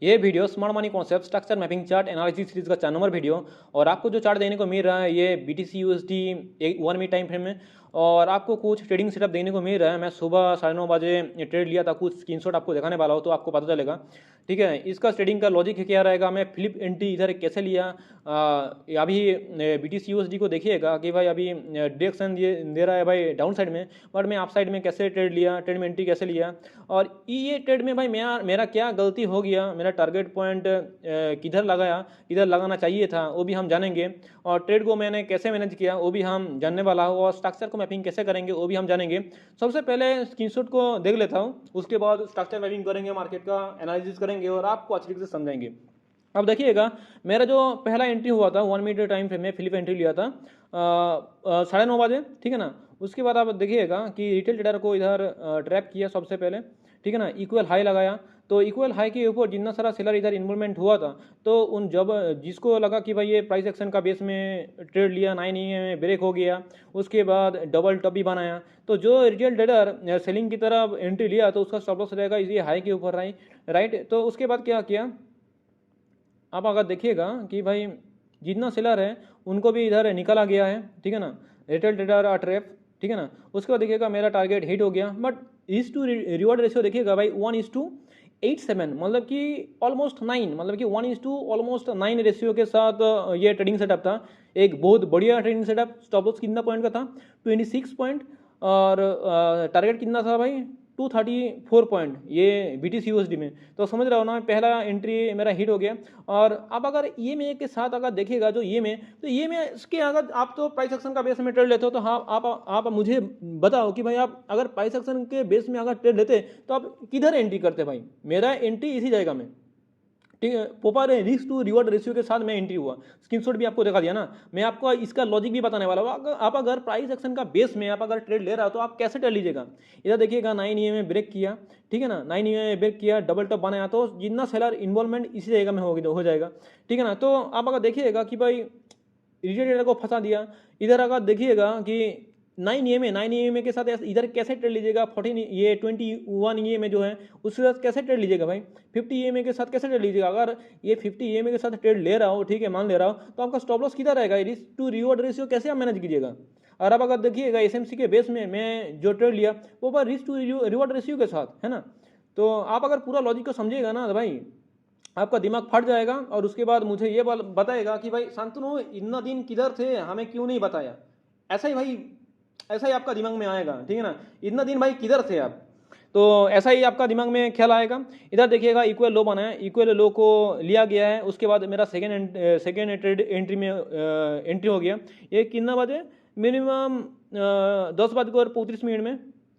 ये video smart money concept structure mapping chart analysis series का 4 number video. और आपको जो चार्ट देने को मिल रहा है ये BTC USD एक 1 मिनट टाइम फ्रेम में, और आपको कुछ ट्रेडिंग सेटअप देने को मिल रहा है। मैं सुबह 9:30 बजे ट्रेड लिया था, कुछ स्क्रीनशॉट आपको दिखाने वाला हो तो आपको पता चलेगा। ठीक है, इसका ट्रेडिंग का लॉजिक क्या रहेगा, मैं फ्लिप एंट्री इधर कैसे लिया। अभी BTC USD को देखिएगा कि भाई अभी डायरेक्शन ये दे रहा है भाई डाउन साइड में, बट मैं अप साइड में कैसे ट्रेड लिया, ट्रेड में एंट्री कैसे लिया, और ये ट्रेड में भाई मेरा क्या गलती हो गया, मेरा टारगेट पॉइंट किधर लगाया, किधर लगाना चाहिए था वो भी हम जानेंगे, और ट्रेड को मैंने कैसे मैनेज किया वो भी हम जानने वाला हो, और स्ट्रक्चर को मैपिंग कैसे करेंगे वो भी हम जानेंगे। सबसे पहले स्क्रीनशॉट को देख लेता हूँ, उसके बाद स्ट्रक्चर मैपिंग करेंगे, मार्केट का एनालिसिस करेंगे और आपको अच्छी तरीके से समझाएंगे। अब देखिएगा, मेरा जो पहला एंट्री हुआ था 1 मिनट टाइम फ्रेम में फ्लिप एंट्री लिया था 9:30 बजे। ठीक है ना, उसके बाद आप देखिएगा कि रिटेल ट्रेडर को इधर ट्रैप किया सबसे पहले। ठीक है ना, इक्वल हाई लगाया, तो इक्वल हाई के ऊपर जितना सारा सेलर इधर इन्वॉल्वमेंट हुआ था, तो उन जब जिसको लगा कि भाई ये प्राइस एक्शन का बेस में ट्रेड लिया, 9 में ब्रेक हो गया, उसके बाद डबल टॉप भी बनाया, तो जो रिटेल ट्रेडर सेलिंग की तरफ एंट्री लिया तो उसका स्टॉप लॉस रहेगा इसी हाई के ऊपर राइट। तो उसके बाद क्या किया, आप अगर देखिएगा कि भाई जितना सेलर है उनको भी इधर निकाला गया है। ठीक है ना, रिटेल ट्रेडर ट्रैप। ठीक है ना, उसके बाद देखिएगा मेरा टारगेट हिट हो गया, बट इस टू रिवॉर्ड रेशियो देखिएगा भाई 1:87, मतलब कि ऑलमोस्ट 9, मतलब कि 1:ऑलमोस्ट 9 रेशियो के साथ ये ट्रेडिंग सेटअप था। एक बहुत बढ़िया ट्रेडिंग सेटअप। स्टॉप लॉस कितना पॉइंट का था, 26 पॉइंट, और टारगेट कितना था भाई 234 पॉइंट, ये BTC USD में। तो समझ रहा हो ना, पहला एंट्री मेरा हिट हो गया। और अब अगर ये में के साथ अगर देखिएगा जो ये में, तो ये में इसके अगर आप तो प्राइस एक्शन का बेस में ट्रेड लेते हो, तो हाँ आप मुझे बताओ कि भाई आप अगर प्राइस एक्शन के बेस में अगर ट्रेड लेते तो आप किधर एंट्री करते भाई। मेरा एंट्री इसी जगह में, ठीक है, पोपर रिस्क टू रिवॉर्ड रेशियो के साथ मैं एंट्री हुआ। स्क्रीनशॉट भी आपको दिखा दिया ना, मैं आपको इसका लॉजिक भी बताने वाला हूँ। आप अगर प्राइस एक्शन का बेस में आप अगर ट्रेड ले रहा हो तो आप कैसे ट्रेड लीजिएगा। इधर देखिएगा 9 में ब्रेक किया। ठीक है ना, 9 में ब्रेक किया, डबल टॉप बनाया, तो जितना सेलर इन्वॉल्वमेंट इसी जगह में हो जाएगा। ठीक है ना, तो आप अगर देखिएगा कि भाई रिटेल ट्रेडर को फंसा दिया। इधर अगर देखिएगा कि 9 के साथ इधर कैसे ट्रेड लीजिएगा, 21 में जो है उसके साथ कैसे ट्रेड लीजिएगा भाई, 50 के साथ कैसे ट्रेड लीजिएगा। अगर ये 50 के साथ ट्रेड ले रहा हो, ठीक है, मान ले रहा हो, तो आपका स्टॉप लॉस किधर रहेगा, रिस्क टू रिवॉर्ड रेशियो कैसे आप मैनेज कीजिएगा। और अब अगर देखिएगा SMC के बेस में मैं जो ट्रेड लिया वो पर रिस्क टू रिवॉर्ड रेशियो के साथ है ना। तो आप अगर पूरा लॉजिक को समझिएगा ना तो भाई आपका दिमाग फट जाएगा, और उसके बाद मुझे ये बताएगा कि भाई शांतनु इतना दिन किधर थे, हमें क्यों नहीं बताया। ऐसा ही भाई, ऐसा ही आपका दिमाग में आएगा। ठीक है ना, इतना दिन भाई किधर थे आप, तो ऐसा ही आपका दिमाग में ख्याल आएगा। इधर देखिएगा इक्वल लो बना है, इक्वल लो को लिया गया है। उसके बाद मेरा सेकेंड ट्रेड एंट्री में एंट्री हो गया। ये कितना बजे, मिनिमम 10:35 में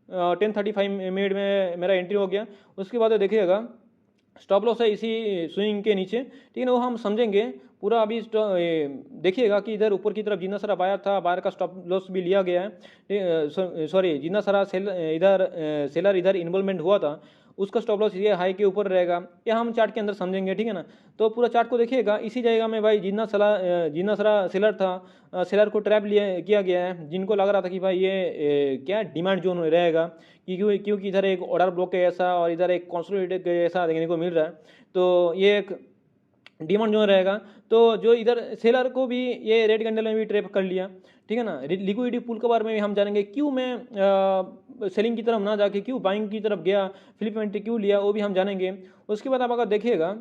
10:35 मिनट में मेरा एंट्री हो गया। उसके बाद देखिएगा स्टॉप लॉस है इसी स्विंग के नीचे। ठीक है ना, वो हम समझेंगे पूरा। अभी देखिएगा कि इधर ऊपर की तरफ जितना सारा बायर था, बायर का स्टॉप लॉस भी लिया गया है। सॉरी, जितना सारा सेलर इधर इन्वॉल्वमेंट हुआ था उसका स्टॉप लॉस ये हाई के ऊपर रहेगा, ये हम चार्ट के अंदर समझेंगे। ठीक है ना, तो पूरा चार्ट को देखिएगा इसी जगह में भाई जितना सारा सेलर था, सेलर को ट्रैप किया गया है। जिनको लग रहा था कि भाई ये क्या डिमांड जोन रहेगा, क्योंकि इधर एक ऑर्डर ब्लॉक है ऐसा और इधर एक कंसोलिडेट ऐसा देखने को मिल रहा है, तो ये एक डिमांड जोन रहेगा। तो जो इधर सेलर को भी ये रेड कैंडल में भी ट्रैप कर लिया। ठीक है ना, लिक्विडिटी पूल के बारे में भी हम जानेंगे, क्यों मैं सेलिंग की तरफ ना जाके क्यों बाइंग की तरफ गया, फ्लिप एंट्री क्यों लिया, वो भी हम जानेंगे। उसके बाद आप अगर देखिएगा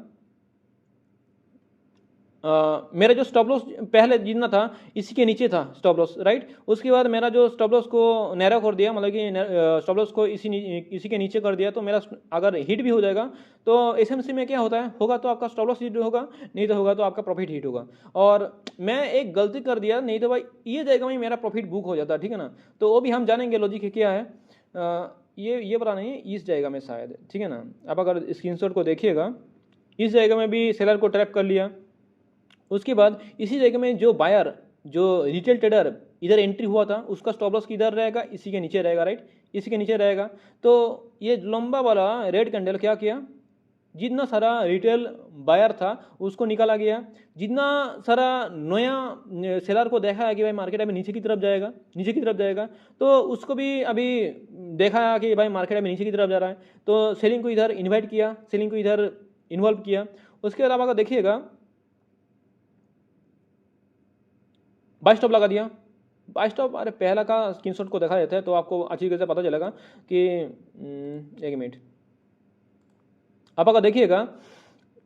मेरा जो स्टॉप लॉस पहले जितना था इसी के नीचे था स्टॉप लॉस, राइट। उसके बाद मेरा जो स्टॉप लॉस को नैरो कर दिया, मतलब कि स्टॉप लॉस को इसी के नीचे कर दिया, तो मेरा अगर हिट भी हो जाएगा तो SMC में क्या होता है, होगा तो आपका स्टॉप लॉस हिट होगा, नहीं तो होगा तो आपका प्रॉफिट हिट होगा। और मैं एक गलती कर दिया, नहीं तो भाई ये जगह में मेरा प्रॉफिट बुक हो जाता। ठीक है ना, तो वो भी हम जानेंगे लॉजिक क्या है। ये पता नहीं इस जगह में शायद, ठीक है ना। अब अगर स्क्रीनशॉट को देखिएगा, इस जगह में भी सेलर को ट्रैप कर लिया। उसके बाद इसी जगह में जो बायर, जो रिटेल ट्रेडर इधर एंट्री हुआ था उसका स्टॉप लॉस किधर रहेगा, इसी के नीचे रहेगा, राइट, इसी के नीचे रहेगा। तो ये लंबा वाला रेड कैंडल क्या किया, जितना सारा रिटेल बायर था उसको निकाला गया। जितना सारा नया सेलर को देखा है कि भाई मार्केट अभी नीचे की तरफ जाएगा, तो उसको भी अभी देखा है कि भाई मार्केट अभी नीचे की तरफ जा रहा है, तो सेलिंग को इधर इन्वाइट किया, सेलिंग को इधर इन्वॉल्व किया। उसके अलावा अगर देखिएगा बाय स्टॉप लगा दिया। बाय स्टॉप, अरे पहला का स्क्रीनशॉट को देखा जाता है तो आपको अच्छी तरह से पता चलेगा कि एक मिनट, आप अगर देखिएगा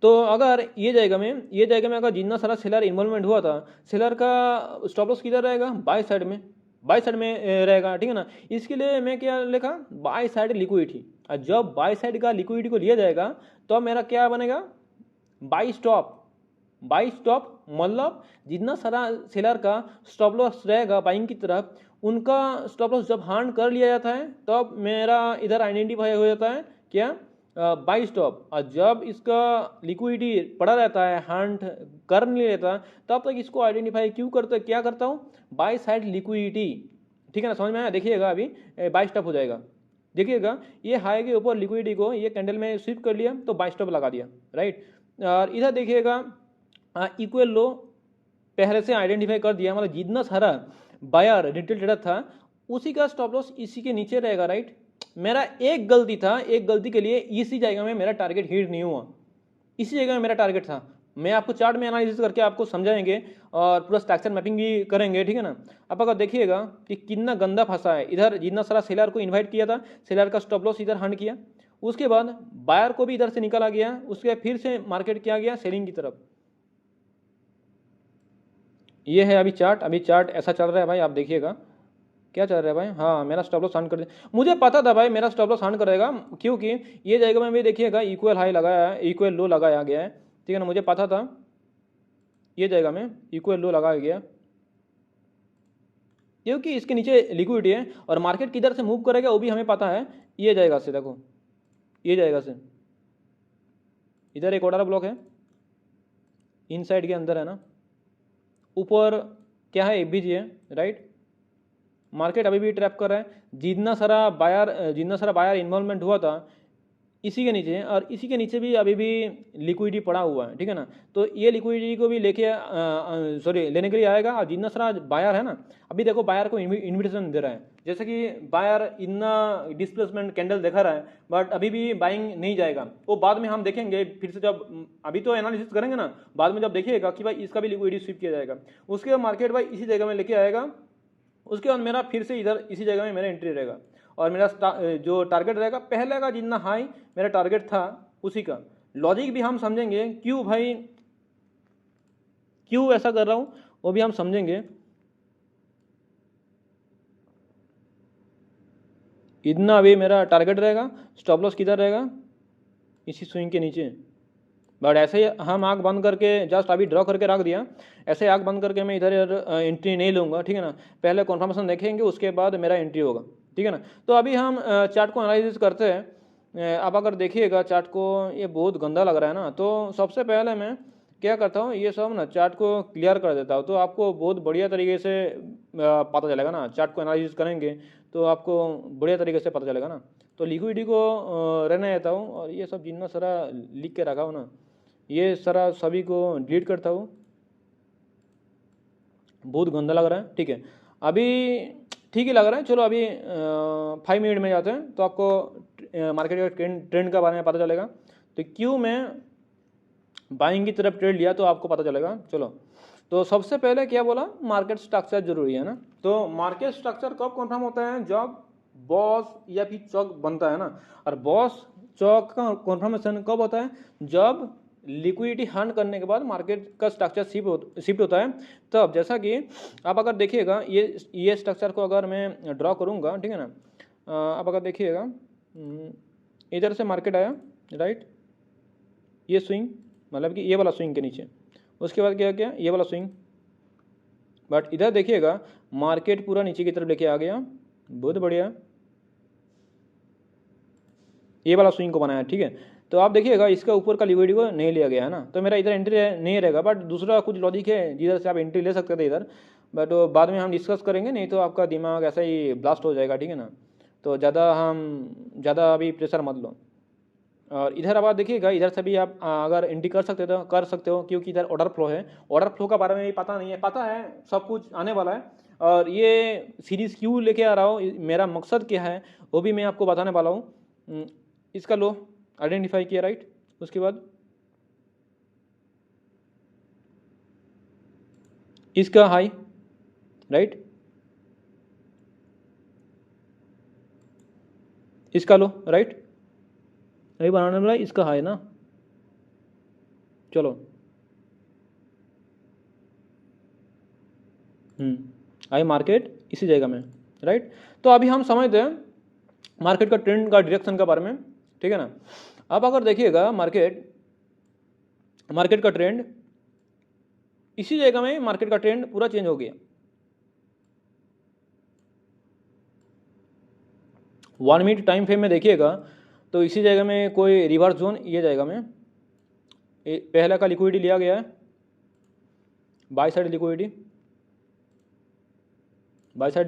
तो अगर ये जाएगा में अगर जितना सारा सेलर इन्वॉल्वमेंट हुआ था, सेलर का स्टॉप लॉस किधर रहेगा, बाय साइड में, बाय साइड में रहेगा, ठीक है ना। इसके लिए मैं क्या लिखा, बाय साइड लिक्विडिटी। और जब बाय साइड का लिक्विडिटी को लिया जाएगा तो मेरा क्या बनेगा, बाय स्टॉप। बाई स्टॉप मतलब जितना सारा सेलर का स्टॉप लॉस रहेगा बाइंग की तरफ, उनका स्टॉप लॉस जब हार्ड कर लिया जाता है तब मेरा इधर आइडेंटिफाई हो जाता है क्या, बाई स्टॉप। और जब इसका लिक्विडिटी पड़ा रहता है, हार्ड कर नहीं लेता, तब तक इसको आइडेंटिफाई क्यों करता, क्या करता हूँ, बाई साइड लिक्विडिटी, ठीक है ना, समझ में आया। देखिएगा अभी बाई स्टॉप हो जाएगा, देखिएगा ये हाई के ऊपर लिक्विडिटी को ये कैंडल में शिफ्ट कर लिया तो बाई स्टॉप लगा दिया, राइट। और इधर देखिएगा इक्वल लो पहले से आइडेंटिफाई कर दिया, मतलब जितना सारा बायर रिटेल ट्रेडर था उसी का स्टॉप लॉस इसी के नीचे रहेगा, राइट। मेरा एक गलती था, एक गलती के लिए इसी जगह में मेरा टारगेट हिट नहीं हुआ, इसी जगह में मेरा टारगेट था। मैं आपको चार्ट में एनालिसिस करके आपको समझाएंगे और पूरा स्ट्रक्चर मैपिंग भी करेंगे, ठीक है ना। अब अगर देखिएगा कि कितना गंदा फंसा है, इधर जितना सारा सेलर को इन्वाइट किया था, सेलर का स्टॉप लॉस इधर हंड किया, उसके बाद बायर को भी इधर से निकाला गया, उसके बाद फिर से मार्केट किया गया सेलिंग की तरफ। ये है अभी चार्ट ऐसा चल रहा है भाई, आप देखिएगा क्या चल रहा है भाई। हाँ, मेरा स्टॉप लॉस हंड कर दिया, मुझे पता था भाई मेरा स्टॉप लॉस हंड करेगा, क्योंकि ये जाएगा में भी देखिएगा इक्वल हाई लगाया है, इक्वल लो लगाया गया है, ठीक है ना, मुझे पता था ये जाएगा में इक्वल लो लगाया गया, क्योंकि इसके नीचे लिक्विडिटी है और मार्केट किधर से मूव करेगा वो भी हमें पता है। ये जाएगा से, देखो ये जाएगा से, इधर एक ऑर्डर ब्लॉक है, इनसाइड के अंदर है ना, ऊपर क्या है एफबीजी है, राइट। मार्केट अभी भी ट्रैप कर रहा है, जितना सारा बायर इन्वॉल्वमेंट हुआ था इसी के नीचे, और इसी के नीचे भी अभी भी लिक्विडिटी पड़ा हुआ है, ठीक है ना। तो ये लिक्विडिटी को भी लेने के लिए आएगा, और जितना सारा बायर है ना, अभी देखो बायर को इन्विटेशन दे रहा है, जैसे कि बायर इतना डिस्प्लेसमेंट कैंडल दिखा रहा है बट अभी भी बाइंग नहीं जाएगा, वो बाद में हम देखेंगे फिर से, जब अभी तो एनालिसिस करेंगे ना, बाद में जब देखिएगा कि भाई इसका भी लिक्विडिटी स्विप किया जाएगा, उसके बाद मार्केट भाई इसी जगह में लेके आएगा, उसके बाद मेरा फिर से इधर इसी जगह में मेरा एंट्री रहेगा, और मेरा जो टारगेट रहेगा पहले का जितना हाई मेरा टारगेट था उसी का। लॉजिक भी हम समझेंगे क्यों भाई, क्यों ऐसा कर रहा हूं वो भी हम समझेंगे। इतना अभी मेरा टारगेट रहेगा, स्टॉप लॉस किधर रहेगा, इसी स्विंग के नीचे। बट ऐसे ही हम आँख बंद करके जस्ट अभी ड्रॉ करके रख दिया, ऐसे आँख बंद करके मैं इधर एंट्री नहीं लूँगा, ठीक है ना। पहले कॉन्फर्मेशन देखेंगे उसके बाद मेरा एंट्री होगा, ठीक है ना। तो अभी हम चार्ट को एनालिसिस करते हैं। अब अगर देखिएगा चार्ट को, ये बहुत गंदा लग रहा है ना, तो सबसे पहले मैं क्या करता हूँ, ये सब ना चार्ट को क्लियर कर देता हूँ, तो आपको बहुत बढ़िया तरीके से पता चलेगा ना। चार्ट को एनालिसिस करेंगे तो आपको बढ़िया तरीके से पता चलेगा ना। तो लिक्विडिटी को रहने देता हूँ, और ये सब जितना सारा लिख के रखा हो ना, ये सारा सभी को डिलीट करता हूँ, बहुत गंदा लग रहा है, ठीक है। अभी ठीक ही लग रहा है, चलो अभी 5 मिनट में जाते हैं तो आपको मार्केट का ट्रेंड का बारे में पता चलेगा। तो क्यों मैं बाइंग की तरफ ट्रेड लिया तो आपको पता चलेगा। चलो, तो सबसे पहले क्या बोला, मार्केट स्ट्रक्चर जरूरी है ना। तो मार्केट स्ट्रक्चर कब कन्फर्म होता है, जब बॉस या फिर चौक बनता है ना। और बॉस चौक का कन्फर्मेशन कब होता है, जब लिक्विडिटी हंड करने के बाद मार्केट का स्ट्रक्चर शिफ्ट होता है तब। जैसा कि आप अगर देखिएगा ये स्ट्रक्चर को अगर मैं ड्रॉ करूँगा, ठीक है ना। आप अगर देखिएगा इधर से मार्केट आया, राइट, ये स्विंग मतलब कि ये वाला स्विंग के नीचे, उसके बाद क्या किया, ये वाला स्विंग, बट इधर देखिएगा मार्केट पूरा नीचे की तरफ लेके आ गया, बहुत बढ़िया, ये वाला स्विंग को बनाया, ठीक है। तो आप देखिएगा इसका ऊपर का लिक्विडिटी को नहीं लिया गया है ना, तो मेरा इधर एंट्री नहीं रहेगा। बट दूसरा कुछ लॉजिक है जिधर से आप एंट्री ले सकते थे इधर, बट बाद में हम डिस्कस करेंगे, नहीं तो आपका दिमाग ऐसा ही ब्लास्ट हो जाएगा, ठीक है ना। तो ज़्यादा अभी प्रेशर मत लो। और इधर अब आप देखिएगा, इधर से भी आप अगर एंट्री कर सकते हो, क्योंकि इधर ऑर्डर फ्लो है। ऑर्डर फ्लो का बारे में भी पता नहीं है, पता है सब कुछ आने वाला है। और ये सीरीज़ क्यों लेके आ रहा हूँ, मेरा मकसद क्या है वो भी मैं आपको बताने वाला हूँ। इसका लो आइडेंटिफाई किया, राइट। उसके बाद इसका हाई, राइट, इसका लो, राइट, अभी बनाने वाला इसका हाई ना, चलो आई मार्केट इसी जगह में, राइट। तो अभी हम समझते हैं मार्केट का ट्रेंड का डायरेक्शन के बारे में, ठीक है ना। अब अगर देखिएगा मार्केट का ट्रेंड इसी जगह में, मार्केट का ट्रेंड पूरा चेंज हो गया। 1 मिनट टाइम फ्रेम में देखिएगा तो इसी जगह में कोई रिवर्स जोन, ये जगह में पहला का लिक्विडिटी लिया गया है, बाय साइड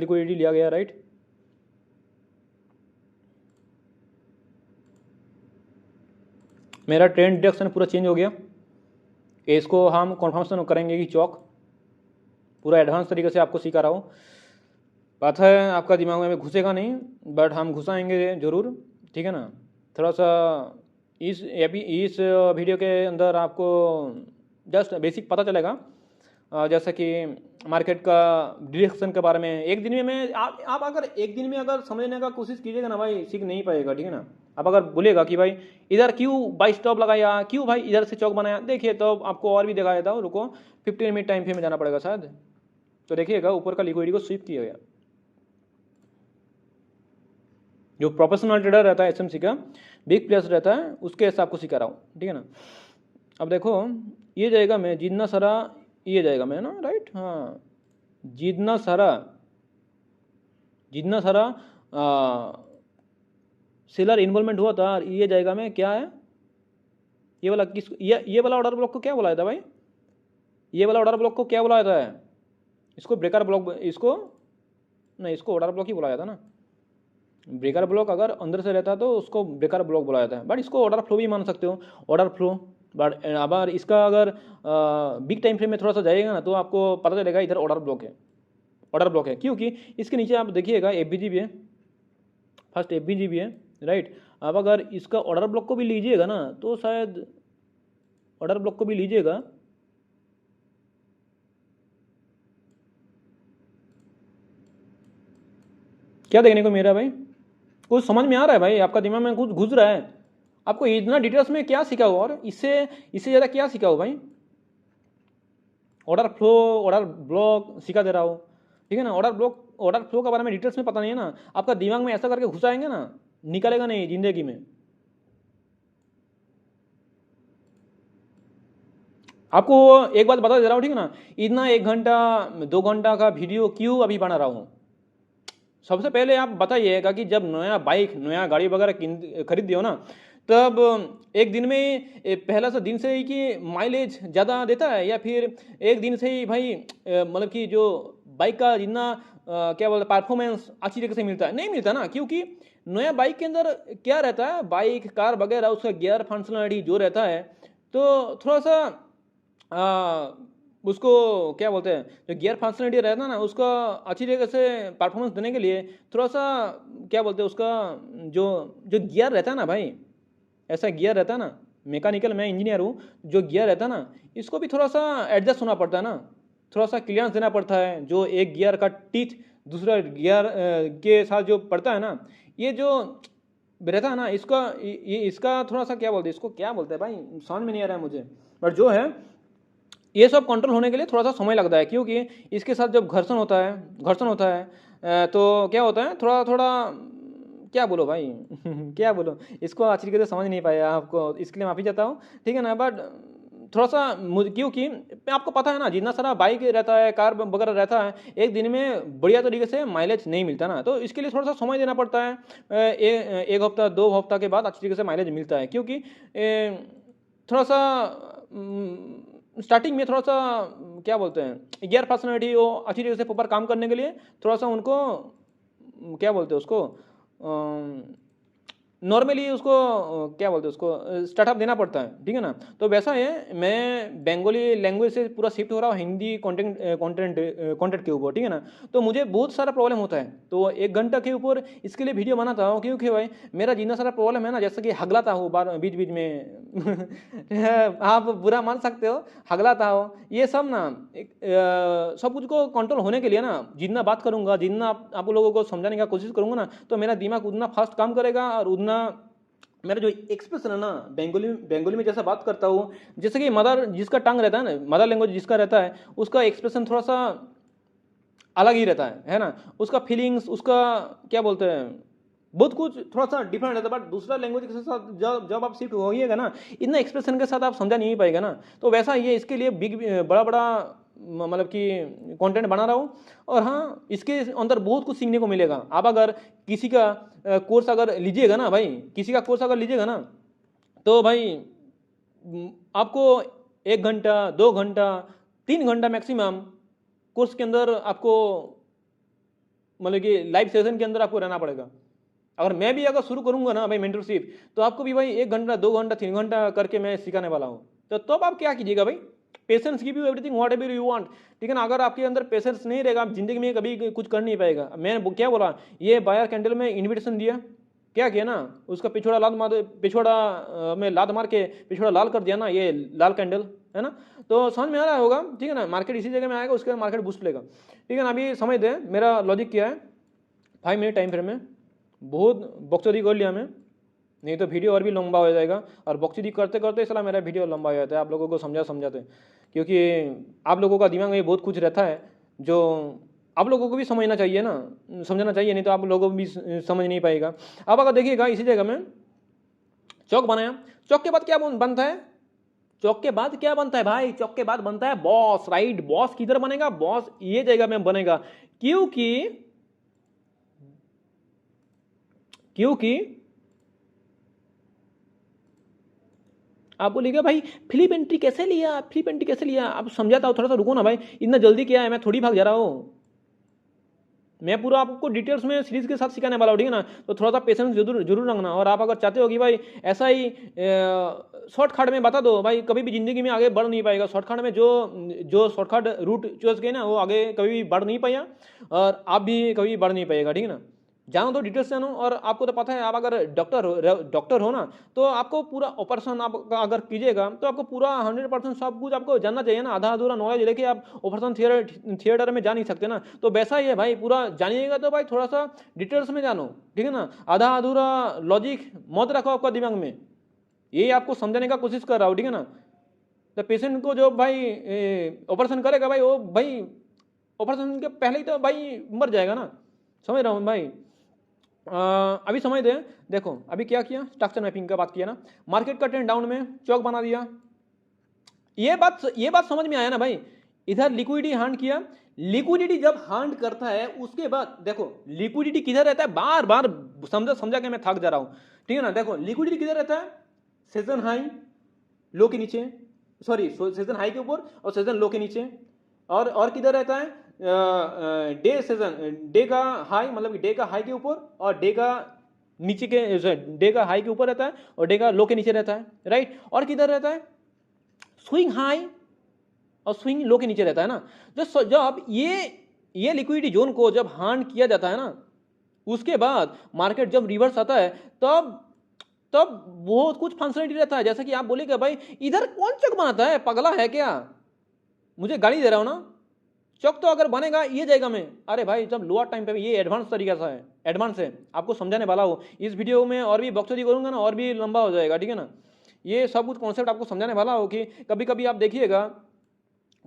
लिक्विडिटी लिया गया, राइट। मेरा ट्रेंड डायरेक्शन पूरा चेंज हो गया। इसको हम कन्फर्मेशन करेंगे कि चौक, पूरा एडवांस तरीके से आपको सिखा रहा हूँ। बात है आपका दिमाग में घुसेगा नहीं, बट हम घुसाएंगे ज़रूर, ठीक है ना। थोड़ा सा इस वीडियो के अंदर आपको जस्ट बेसिक पता चलेगा, जैसे कि मार्केट का डायरेक्शन के बारे में। एक दिन में आप अगर एक दिन में अगर समझने का कोशिश कीजिएगा ना भाई, सीख नहीं पाएगा, ठीक है ना। आप अगर बोलेगा कि भाई इधर क्यों बाई स्टॉप लगाया, क्यों भाई इधर से चौक बनाया, देखिए तो आपको और भी दिखाया था, रुको 15 मिनट टाइम फ्रेम में जाना पड़ेगा शायद। तो देखिएगा ऊपर का लिक्विडिटी को स्वीप किया गया। जो प्रोफेशनल ट्रेडर रहता है एसएमसी का, बिग प्लेयर्स रहता है, उसके हिसाब को सिखा रहा हूँ, ठीक है ना। अब देखो ये जाएगा मैं जितना सारा, ये जाएगा मैं ना, राइट, हाँ, जितना सारा सेलर इन्वॉल्वमेंट हुआ था, ये जाएगा में क्या है, ये वाला किस, ये वाला ऑर्डर ब्लॉक को क्या बुलाया था भाई, ये वाला ऑर्डर ब्लॉक को क्या बुलाया था, इसको ब्रेकर ब्लॉक, इसको नहीं, इसको ऑर्डर ब्लॉक ही बुलाया था ना। ब्रेकर ब्लॉक अगर अंदर से रहता तो उसको ब्रेकर ब्लॉक बुलाया था, बट इसको ऑर्डर फ्लो भी मान सकते हो, ऑर्डर फ्लो। बट अब इसका अगर बिग टाइम फ्रेम में थोड़ा सा जाएगा ना तो आपको पता चलेगा इधर ऑर्डर ब्लॉक है, क्योंकि इसके नीचे आप देखिएगा एफबीजी भी है, फर्स्ट एफबीजी भी है, राइट। अब अगर इसका ऑर्डर ब्लॉक को भी लीजिएगा ना तो शायद ऑर्डर ब्लॉक को भी लीजिएगा, क्या देखने को मेरा भाई, कुछ समझ में आ रहा है भाई, आपका दिमाग में कुछ घुस रहा है, आपको इतना डिटेल्स में क्या सीखा हो, और इससे ज़्यादा क्या सीखा हो भाई। ऑर्डर फ्लो, ऑर्डर ब्लॉक सिखा दे रहा हो, ठीक है ना। ऑर्डर फ्लो के बारे में डिटेल्स में पता नहीं है ना, आपका दिमाग में ऐसा करके घुसाएंगे ना, निकलेगा नहीं जिंदगी में। आपको एक बात बता दे रहा हूँ, ठीक है ना, इतना 1 घंटा 2 घंटा का वीडियो क्यों अभी बना रहा हूँ। सबसे पहले आप बताइएगा कि जब नया गाड़ी वगैरह खरीद दियो ना, तब एक दिन में पहला सा दिन से ही कि माइलेज ज़्यादा देता है, या फिर एक दिन से ही भाई मतलब कि जो बाइक का जितना क्या बोलते हैं परफॉर्मेंस अच्छी तरीके से मिलता है, नहीं मिलता ना। क्योंकि नया बाइक के अंदर क्या रहता है, बाइक कार वगैरह उसका गियर फंक्शनलिटी जो रहता है, तो थोड़ा सा उसको क्या बोलते हैं, जो गियर फंक्शनलिटी रहता है ना, उसका अच्छी तरीके से परफॉर्मेंस देने के लिए थोड़ा सा क्या बोलते हैं, उसका जो जो गियर रहता है ना भाई, ऐसा गियर रहता है ना, मैकेनिकल मैं इंजीनियर हूँ, जो गियर रहता है ना, इसको भी थोड़ा सा एडजस्ट होना पड़ता है ना, थोड़ा सा क्लियरेंस देना पड़ता है। जो एक गियर का टीथ दूसरा गियर के साथ जो पड़ता है ना, ये जो रहता है ना, इसका थोड़ा सा क्या बोलते हैं, इसको क्या बोलते हैं भाई, समझ में नहीं आ रहा है मुझे, बट जो है ये सब कंट्रोल होने के लिए थोड़ा सा समय लगता है। क्योंकि इसके साथ जब घर्षण होता है तो क्या होता है, थोड़ा थोड़ा क्या बोलो भाई क्या बोलो, इसको अच्छी तरीके से समझ नहीं पाया आपको, इसके लिए माफ़ी चाहता हूँ, ठीक है ना। बट थोड़ा सा क्योंकि आपको पता है ना, जितना सारा बाइक रहता है, कार वगैरह रहता है, एक दिन में बढ़िया तरीके से माइलेज नहीं मिलता ना, तो इसके लिए थोड़ा सा समय देना पड़ता है। एक हफ्ता 2 हफ्ता के बाद अच्छी तरीके से माइलेज मिलता है। क्योंकि थोड़ा सा स्टार्टिंग में थोड़ा सा क्या बोलते हैं, गियर फंक्शनलिटी वो अच्छी तरीके से प्रॉपर काम करने के लिए थोड़ा सा उनको क्या बोलते हैं उसको नॉर्मली उसको क्या बोलते हैं उसको स्टार्टअप देना पड़ता है, ठीक है ना। तो वैसा है, मैं बंगाली लैंग्वेज से पूरा शिफ्ट हो रहा हूँ हिंदी कंटेंट कंटेंट के ऊपर, ठीक है ना। तो मुझे बहुत सारा प्रॉब्लम होता है, तो 1 घंटा के ऊपर इसके लिए वीडियो बनाता हूँ, क्योंकि भाई मेरा जितना सारा प्रॉब्लम है ना, जैसे कि हगलाता हूँ बार बीच बीच में आप बुरा मान सकते हो, हगलाता हो, ये सब ना सब कुछ को कंट्रोल होने के लिए ना, जितना बात करूंगा, जितना आप लोगों को समझाने का कोशिश करूंगा ना, तो मेरा दिमाग उतना फास्ट काम करेगा और उतना मेरा जो एक्सप्रेशन है ना, बंगाली में जैसा बात करता हूँ, जैसे कि मदर जिसका टंग रहता है ना, मदर लैंग्वेज जिसका रहता है, उसका एक्सप्रेशन थोड़ा सा अलग ही रहता है ना। उसका फीलिंग्स, उसका क्या बोलते हैं, बहुत कुछ थोड़ा सा डिफरेंट रहता है। बट दूसरा लैंग्वेज के साथ जब जब आप शिफ्ट होइएगा ना, इतना एक्सप्रेशन के साथ आप समझा नहीं पाएगा ना। तो वैसा ये इसके लिए बिग बड़ा बड़ा मतलब कि कंटेंट बना रहा हूँ। और हाँ, इसके अंदर बहुत कुछ सीखने को मिलेगा। आप अगर किसी का कोर्स अगर लीजिएगा ना भाई, किसी का कोर्स अगर लीजिएगा ना, तो भाई आपको 1 घंटा 2 घंटा 3 घंटा मैक्सिमम कोर्स के अंदर आपको मतलब कि लाइव सेशन के अंदर आपको रहना पड़ेगा। अगर मैं भी अगर शुरू करूंगा ना भाई मेंटरशिप, तो आपको भी भाई 1 घंटा 2 घंटा 3 घंटा करके मैं सिखाने वाला हूँ। तो तब आप क्या कीजिएगा भाई, patience give you everything what ever you want, ठीक है ना। अगर आपके अंदर पेशेंस नहीं रहेगा, आप जिंदगी में कभी कुछ कर नहीं पाएगा। मैंने क्या बोला, ये बायर कैंडल में इन्विटेशन दिया, क्या किया ना, उसका पिछोड़ा लाल मार, पिछोड़ा में लात मार के पिछोड़ा लाल कर दिया ना, ये लाल कैंडल है ना। तो समझ में आ रहा होगा, ठीक है ना। मार्केट इसी जगह में आएगा, उसके बाद मार्केट बूस्ट लेगा, ठीक है ना। अभी समझ दे मेरा लॉजिक क्या है। 5 मिनट टाइम फ्रेम में बहुत बकचोदी कर लिया मैं, नहीं तो वीडियो और भी लंबा हो जाएगा। और बकचोदी करते करते इसलिए मेरा वीडियो लंबा हो जाता है, आप लोगों को समझाते, क्योंकि आप लोगों का दिमाग में बहुत कुछ रहता है जो आप लोगों को भी समझना चाहिए ना, समझना चाहिए, नहीं तो आप लोगों को भी समझ नहीं पाएगा। अब अगर देखिएगा, इसी जगह में चौक बनाया, चौक के बाद क्या बनता है, चौक के बाद क्या बनता है भाई, चौक के बाद बनता है बॉस, राइट। बॉस किधर बनेगा, बॉस ये जगह में बनेगा, क्योंकि आप बोलिएगा भाई फ्लिप एंट्री कैसे लिया, फ्लिप एंट्री कैसे लिया, आप समझाता हूं, थोड़ा सा रुको ना भाई, इतना जल्दी क्या है, मैं थोड़ी भाग जा रहा हूं, मैं पूरा आपको डिटेल्स में सीरीज के साथ सिखाने वाला हूँ, ठीक है ना। तो थोड़ा सा पेशेंस जरूर रखना। और आप अगर चाहते हो कि भाई ऐसा ही शॉर्टकट में बता दो, भाई कभी भी जिंदगी में आगे बढ़ नहीं पाएगा। शॉर्टकट में जो शॉर्टकट रूट चूज किए ना, वो आगे कभी भी बढ़ नहीं पाया, और आप भी कभी बढ़ नहीं पाएगा, ठीक है ना। जानो तो डिटेल्स जानो। और आपको तो पता है, आप अगर डॉक्टर हो ना, तो आपको पूरा ऑपरेशन आप अगर कीजिएगा, तो आपको पूरा 100% सब कुछ आपको जानना चाहिए ना। आधा अधूरा नॉलेज लेके आप ऑपरेशन थिएटर में जा नहीं सकते ना। तो वैसा ही है भाई, पूरा जानिएगा तो भाई थोड़ा सा डिटेल्स में जानो, ठीक है ना। आधा अधूरा लॉजिक मत रखो आपका दिमाग में, ये आपको समझाने का कोशिश कर रहा हूँ, ठीक है ना। तो पेशेंट को जो भाई ऑपरेशन करेगा भाई, वो भाई ऑपरेशन के पहले ही तो भाई मर जाएगा ना, समझ रहा हूँ भाई। अभी समझ दे, देखो अभी क्या किया, स्ट्रक्चर मैपिंग का बात किया ना, मार्केट का ट्रेंड डाउन में चौक बना दिया, ये बात समझ में आया ना भाई। इधर लिक्विडिटी हांड किया, लिक्विडिटी जब हांड करता है उसके बाद देखो लिक्विडिटी किधर रहता है, बार बार समझा के मैं थक जा रहा हूं, ठीक है ना। देखो लिक्विडिटी किधर रहता है, सेशन हाई लो के नीचे, सॉरी सेशन हाई के ऊपर और सेशन लो के नीचे। और किधर रहता है, डे सेशन, डे का हाई मतलब कि डे का हाई के ऊपर और डे का नीचे के, डे का हाई के ऊपर रहता है और डे का लो के नीचे रहता है, राइट। और किधर रहता है, स्विंग हाई और स्विंग लो के नीचे रहता है ना। जब ये लिक्विडिटी जोन को जब हांड किया जाता है ना, उसके बाद मार्केट जब रिवर्स आता है, तब बहुत कुछ फंक्शनलिटी रहता है। जैसा कि आप बोलेगा भाई इधर कौन चौक बनाता है, पगला है क्या, मुझे गाली दे रहा हूं ना। चौक तो अगर बनेगा ये जाएगा में, अरे भाई जब लोअर टाइम पे, ये एडवांस तरीका सा है, एडवांस है, आपको समझाने वाला हो इस वीडियो में। और भी बकचोदी करूंगा ना, और भी लंबा हो जाएगा, ठीक है ना। ये सब कुछ कॉन्सेप्ट आपको समझाने वाला हो कि कभी कभी आप देखिएगा,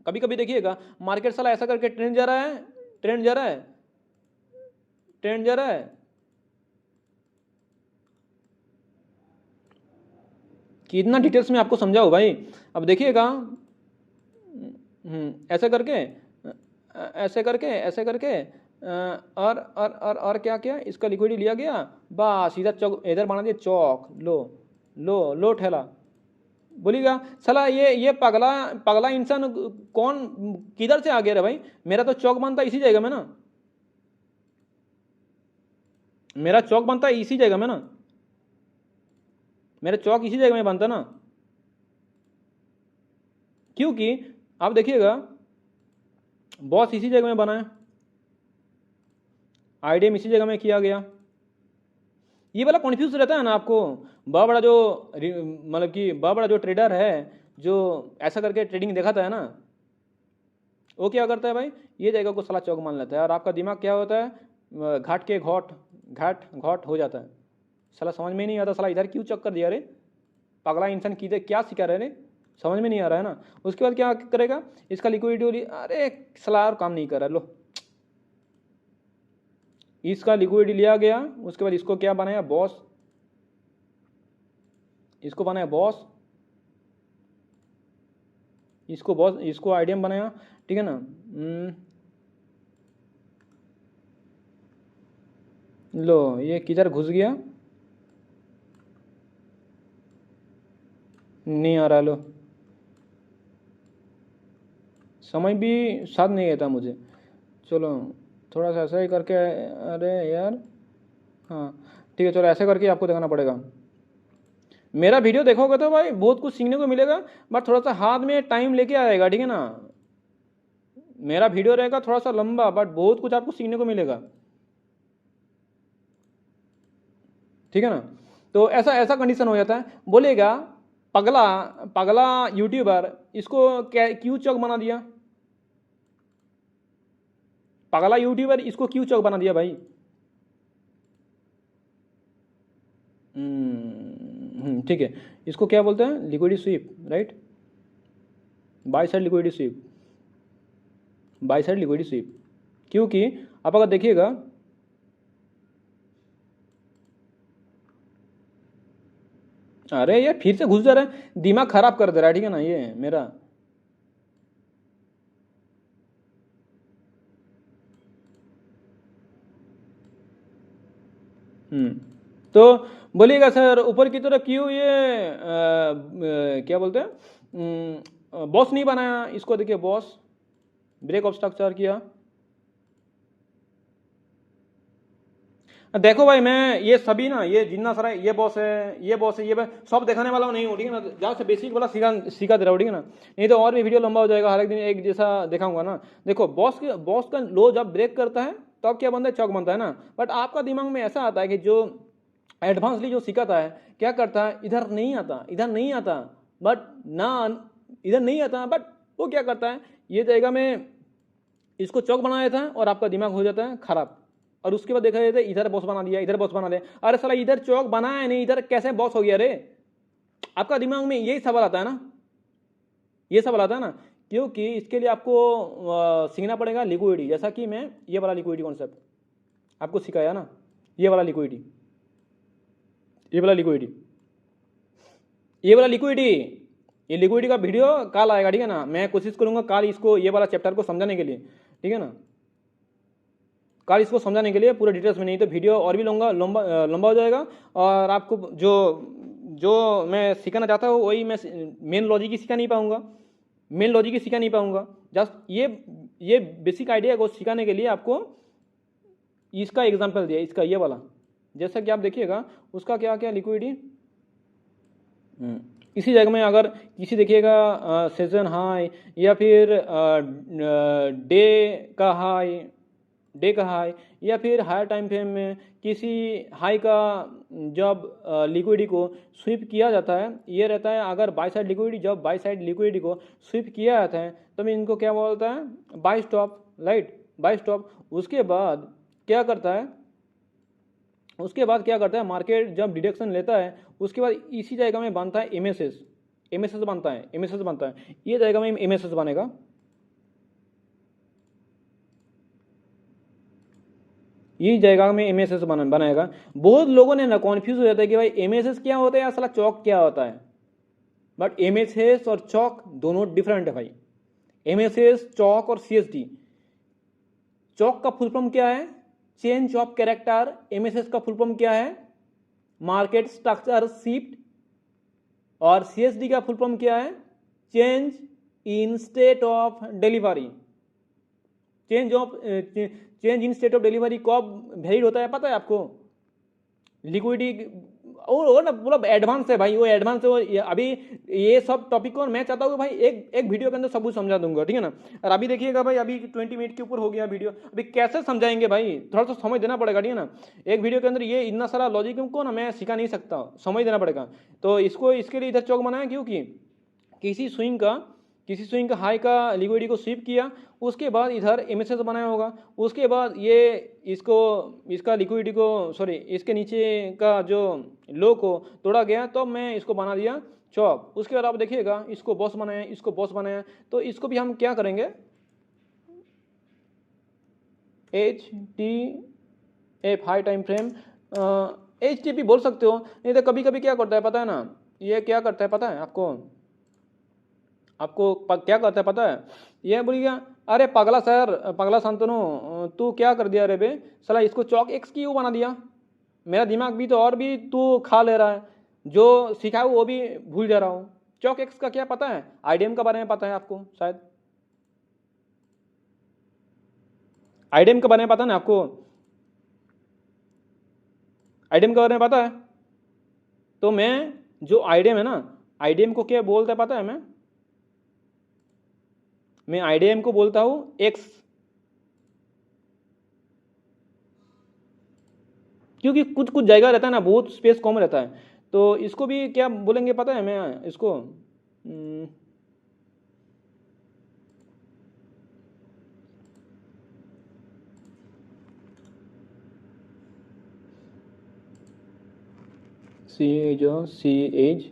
कभी कभी देखिएगा मार्केट साला ऐसा करके ट्रेंड जा रहा है, ट्रेंड जा रहा है, ट्रेंड जा रहा है, कितना डिटेल्स में आपको समझाओ भाई। अब देखिएगा ऐसे करके, ऐसे करके, ऐसे करके, और क्या क्या, इसका लिक्विडिटी लिया गया, बस सीधा चौक इधर बना दिया, चौक लो लो लो ठेला। बोलिएगा साला ये पगला पगला इंसान कौन किधर से आ गया रे भाई, मेरा तो चौक बनता इसी जगह में ना, मेरा चौक बनता है इसी जगह में ना। मेरा चौक इसी जगह में बनता ना, क्योंकि आप देखिएगा बॉस इसी जगह में बना है, आईडीएम इसी जगह में किया गया। ये वाला कॉन्फ्यूज रहता है ना आपको। बड़ा बड़ा जो मतलब कि बड़ा बड़ा जो ट्रेडर है जो ऐसा करके ट्रेडिंग दिखाता है ना, वो क्या करता है भाई, ये जगह को साला चौक मान लेता है और आपका दिमाग क्या होता है, घाट के घाट घाट घाट हो जाता है। साला समझ में नहीं आता, साला इधर क्यों चौक कर दिया रे, पगला इंसान किधर क्या सिखा रहे रे, समझ में नहीं आ रहा है ना। उसके बाद क्या करेगा, इसका लिक्विडिटी, अरे साला और काम नहीं कर रहा, लो इसका लिक्विडिटी लिया गया। उसके बाद इसको क्या बनाया, बॉस, इसको बनाया बॉस, इसको बॉस, इसको आईडीएम बनाया, ठीक है ना। लो ये किधर घुस गया, नहीं आ रहा, लो समझ भी साथ नहीं आता मुझे। चलो थोड़ा सा ऐसा ही करके, अरे यार हाँ ठीक है, चलो ऐसे करके आपको दिखाना पड़ेगा। मेरा वीडियो देखोगे तो भाई बहुत कुछ सीखने को मिलेगा, बट थोड़ा सा हाथ में टाइम लेके आएगा, ठीक है ना। मेरा वीडियो रहेगा थोड़ा सा लंबा, बट बहुत कुछ आपको सीखने को मिलेगा, ठीक है ना। तो ऐसा ऐसा कंडीशन हो जाता है, बोलेगा पगला पगला यूट्यूबर, इसको क्यों चौक बना दिया, पगला यूट्यूबर इसको क्यों चौक बना दिया भाई। ठीक है, इसको क्या बोलते हैं, liquidity SVEEP, right, bye side liquidity SVEEP, bye side liquidity SVEEP. क्योंकि आप अगर देखिएगा, अरे यार फिर से घुस जा रहा है, दिमाग खराब कर दे रहा है, ठीक है ना ये मेरा। तो बोलिएगा सर ऊपर की तरफ क्यों ये क्या बोलते हैं, बॉस नहीं बनाया, इसको देखिए बॉस, ब्रेक ऑफ स्ट्रक्चर किया। देखो भाई मैं ये सभी ना, ये जितना सारा ये बॉस है, ये बॉस है, ये सब दिखाने वाला नहीं हूँ, ठीक है ना। जहाँ से बेसिक वाला सीखा दे रहा हूँ, ठीक है ना, नहीं तो और भी वीडियो लंबा हो जाएगा, हर एक दिन एक जैसा दिखाऊंगा ना। देखो बॉस का लो जब ब्रेक करता है तब क्या बनता है, चौक बनता है ना। बट आपका दिमाग में ऐसा आता है कि जो एडवांसली जो सिखाता है क्या करता है, इधर नहीं आता, इधर नहीं आता, बट ना इधर नहीं आता, बट वो क्या करता है, ये जगह में इसको चौक बना देता है और आपका दिमाग हो जाता है खराब। और उसके बाद देखा जाता है इधर बॉस बना दिया, इधर बॉस बना दिया, अरे साला इधर चौक बना है नहीं, इधर कैसे बॉस हो गया रे। आपका दिमाग में यही सवाल आता है ना, ये सवाल आता है ना। क्योंकि इसके लिए आपको सीखना पड़ेगा लिक्विडिटी, जैसा कि मैं ये वाला लिक्विडिटी कॉन्सेप्ट आपको सिखाया ना, ये वाला लिक्विडिटी, ये वाला लिक्विडिटी, ये वाला लिक्विडिटी, ये लिक्विडिटी का वीडियो कल आएगा, ठीक है ना। मैं कोशिश करूंगा कल इसको, ये वाला चैप्टर को समझाने के लिए, ठीक है ना, कल इसको समझाने के लिए पूरे डिटेल्स में, नहीं तो वीडियो और भी लंबा लंबा हो जाएगा। और आपको जो जो मैं सिखाना चाहता हूँ वही मैं मेन लॉजिक ही सिखा नहीं पाऊंगा, मेन लॉजिक ही सिखा नहीं पाऊंगा। जस्ट ये बेसिक आइडिया को सिखाने के लिए आपको इसका एग्जाम्पल दिया, इसका ये वाला, जैसा कि आप देखिएगा उसका क्या क्या लिक्विडिटी। इसी जगह में अगर किसी देखिएगा सेशन हाई या फिर डे का हाई या फिर हायर टाइम फ्रेम में किसी हाई का जब लिक्विडिटी को स्वीप किया जाता है, ये रहता है अगर बाय साइड लिक्विडिटी, जब बाय साइड लिक्विडिटी को स्वीप किया जाता है तो मैं इनको क्या बोलता है, buy stop, right, buy stop. उसके बाद क्या करता है, उसके बाद क्या करता है, मार्केट जब डिडक्शन लेता है उसके बाद इसी जगह में बनता है एमएसएस बनता है, एमएसएस बनता है, ये जगह में एमएसएस बनेगा, ये जगह में एमएसएस बनाएगा। बहुत लोगों ने ना कॉन्फ्यूज हो जाता है कि भाई एमएसएस क्या होता है या साला चौक क्या होता है, बट एमएसएस और चौक दोनों डिफरेंट है भाई। एमएसएस, चौक और सीएसडी, चौक का फुल फॉर्म क्या है, चेंज ऑफ कैरेक्टर। एमएसएस का फुल फॉर्म क्या है, मार्केट स्ट्रक्चर शिफ्ट। और सीएसडी का फुल फॉर्म क्या है, change in state of delivery. Change in state of delivery कब वैलिड होता है पता है आपको, लिक्विडिटी वो ना मतलब एडवांस है भाई, वो एडवांस है वो। अभी ये सब टॉपिक को मैं चाहता हूँ कि भाई एक एक वीडियो के अंदर सब कुछ समझा दूंगा, ठीक है ना। और अभी देखिएगा भाई, अभी 20 मिनट के ऊपर हो गया वीडियो, अभी कैसे समझाएंगे भाई, थोड़ा सा समझ देना पड़ेगा, ठीक है ना। एक वीडियो के अंदर ये इतना सारा लॉजिक को ना मैं सिखा नहीं सकता, समझ देना पड़ेगा। तो इसको इसके लिए इधर चौक बनाया, क्योंकि किसी स्विंग का हाई का लिक्विडिटी को स्वीप किया, उसके बाद इधर एमएसएस बनाया होगा, उसके बाद ये इसका लिक्विडिटी को सॉरी इसके नीचे का जो लो को तोड़ा गया, तो मैं इसको बना दिया चौक। उसके बाद आप देखिएगा इसको बॉस बनाया, इसको बॉस बनाया, तो इसको भी हम क्या करेंगे, HTF high time frame, HTP बोल सकते हो। नहीं तो कभी कभी क्या करता है पता है ना, ये क्या करता है पता है आपको क्या करता है पता है, ये बोल गया अरे पगला सर, पगला शांतनु, तू क्या कर दिया रे बे साला, इसको चौक एक्स क्यों बना दिया, मेरा दिमाग भी तो और भी तू खा ले रहा है, जो सिखाया वो भी भूल जा रहा हूँ। चौक एक्स का क्या पता है, आईडीएम के बारे में पता है आपको शायद, आईडीएम के बारे में पता है ना आपको, आईडीएम के बारे में पता है। तो मैं जो आईडीएम है ना, आईडीएम को क्या बोलता है पता है, मैं आईडीएम को बोलता हूं एक्स, क्योंकि कुछ कुछ जगह रहता है ना, बहुत स्पेस कम रहता है। तो इसको भी क्या बोलेंगे पता है, मैं इसको CH,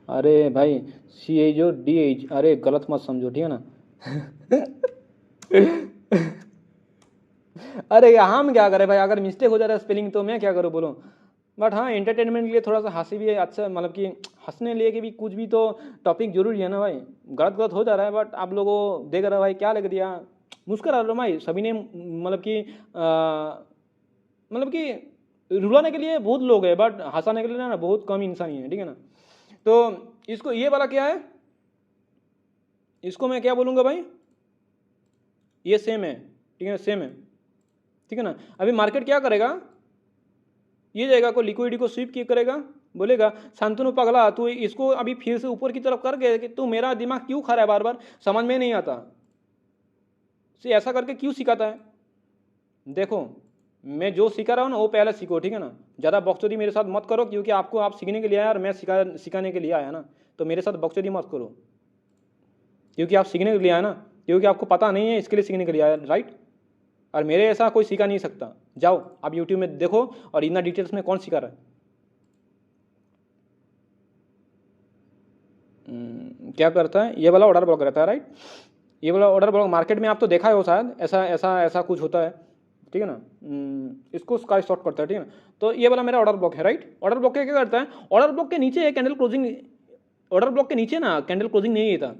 अरे भाई CH, अरे गलत मत समझो, ठीक है ना। अरे हम क्या करें भाई, अगर मिस्टेक हो जाता है स्पेलिंग तो मैं क्या करूँ बोलो। बट हाँ, एंटरटेनमेंट के लिए थोड़ा सा हंसी भी है, अच्छा मतलब कि हंसने लिए कि भी कुछ भी तो टॉपिक जरूरी है ना भाई। गलत गलत हो जा रहा है, बट आप लोगों देख रहे हो भाई क्या लिख दिया, मुस्कुरा रहे भाई सभी ने, मतलब कि रुलाने के लिए बहुत लोग हैं, बट हंसाने के लिए ना बहुत कम इंसान ही है, ठीक है ना। तो इसको ये वाला क्या है, इसको मैं क्या बोलूँगा भाई, ये सेम है, ठीक है, सेम है, ठीक है ना। अभी मार्केट क्या करेगा, ये जाएगा को लिक्विडिटी को स्वीप किया करेगा, बोलेगा शांतनु पगला तू इसको अभी फिर से ऊपर की तरफ कर गए कि तू मेरा दिमाग क्यों खा रहा है, बार बार समझ में नहीं आता, ऐसा करके क्यों सिखाता है। देखो मैं जो सिखा रहा हूँ ना वो पहले सीखो, ठीक है ना। ज़्यादा बकचोदी मेरे साथ मत करो, क्योंकि आपको आप सीखने के लिए आया और मैं सिखाने के लिए आया ना, तो मेरे साथ बकचोदी मत करो, क्योंकि आप सीखने के लिए आया ना, क्योंकि आपको पता नहीं है इसके लिए सीखने के लिए आया, राइट। और मेरे ऐसा कोई सिखा नहीं सकता, जाओ आप यूट्यूब में देखो और इतना डिटेल्स में कौन सिखा रहा है। क्या करता है, ये वाला ऑर्डर ब्लॉक रहता है, राइट। ये वाला ऑर्डर ब्लॉक मार्केट में आप तो देखा हो शायद, ऐसा ऐसा ऐसा कुछ होता है, ठीक है ना। इसको स्काई शॉर्ट करता है, ठीक है ना। तो ये वाला मेरा ऑर्डर ब्लॉक है, राइट। ऑर्डर ब्लॉक क्या करता है, ऑर्डर ब्लॉक के नीचे कैंडल क्लोजिंग, ऑर्डर ब्लॉक के नीचे ना कैंडल क्लोजिंग नहीं था,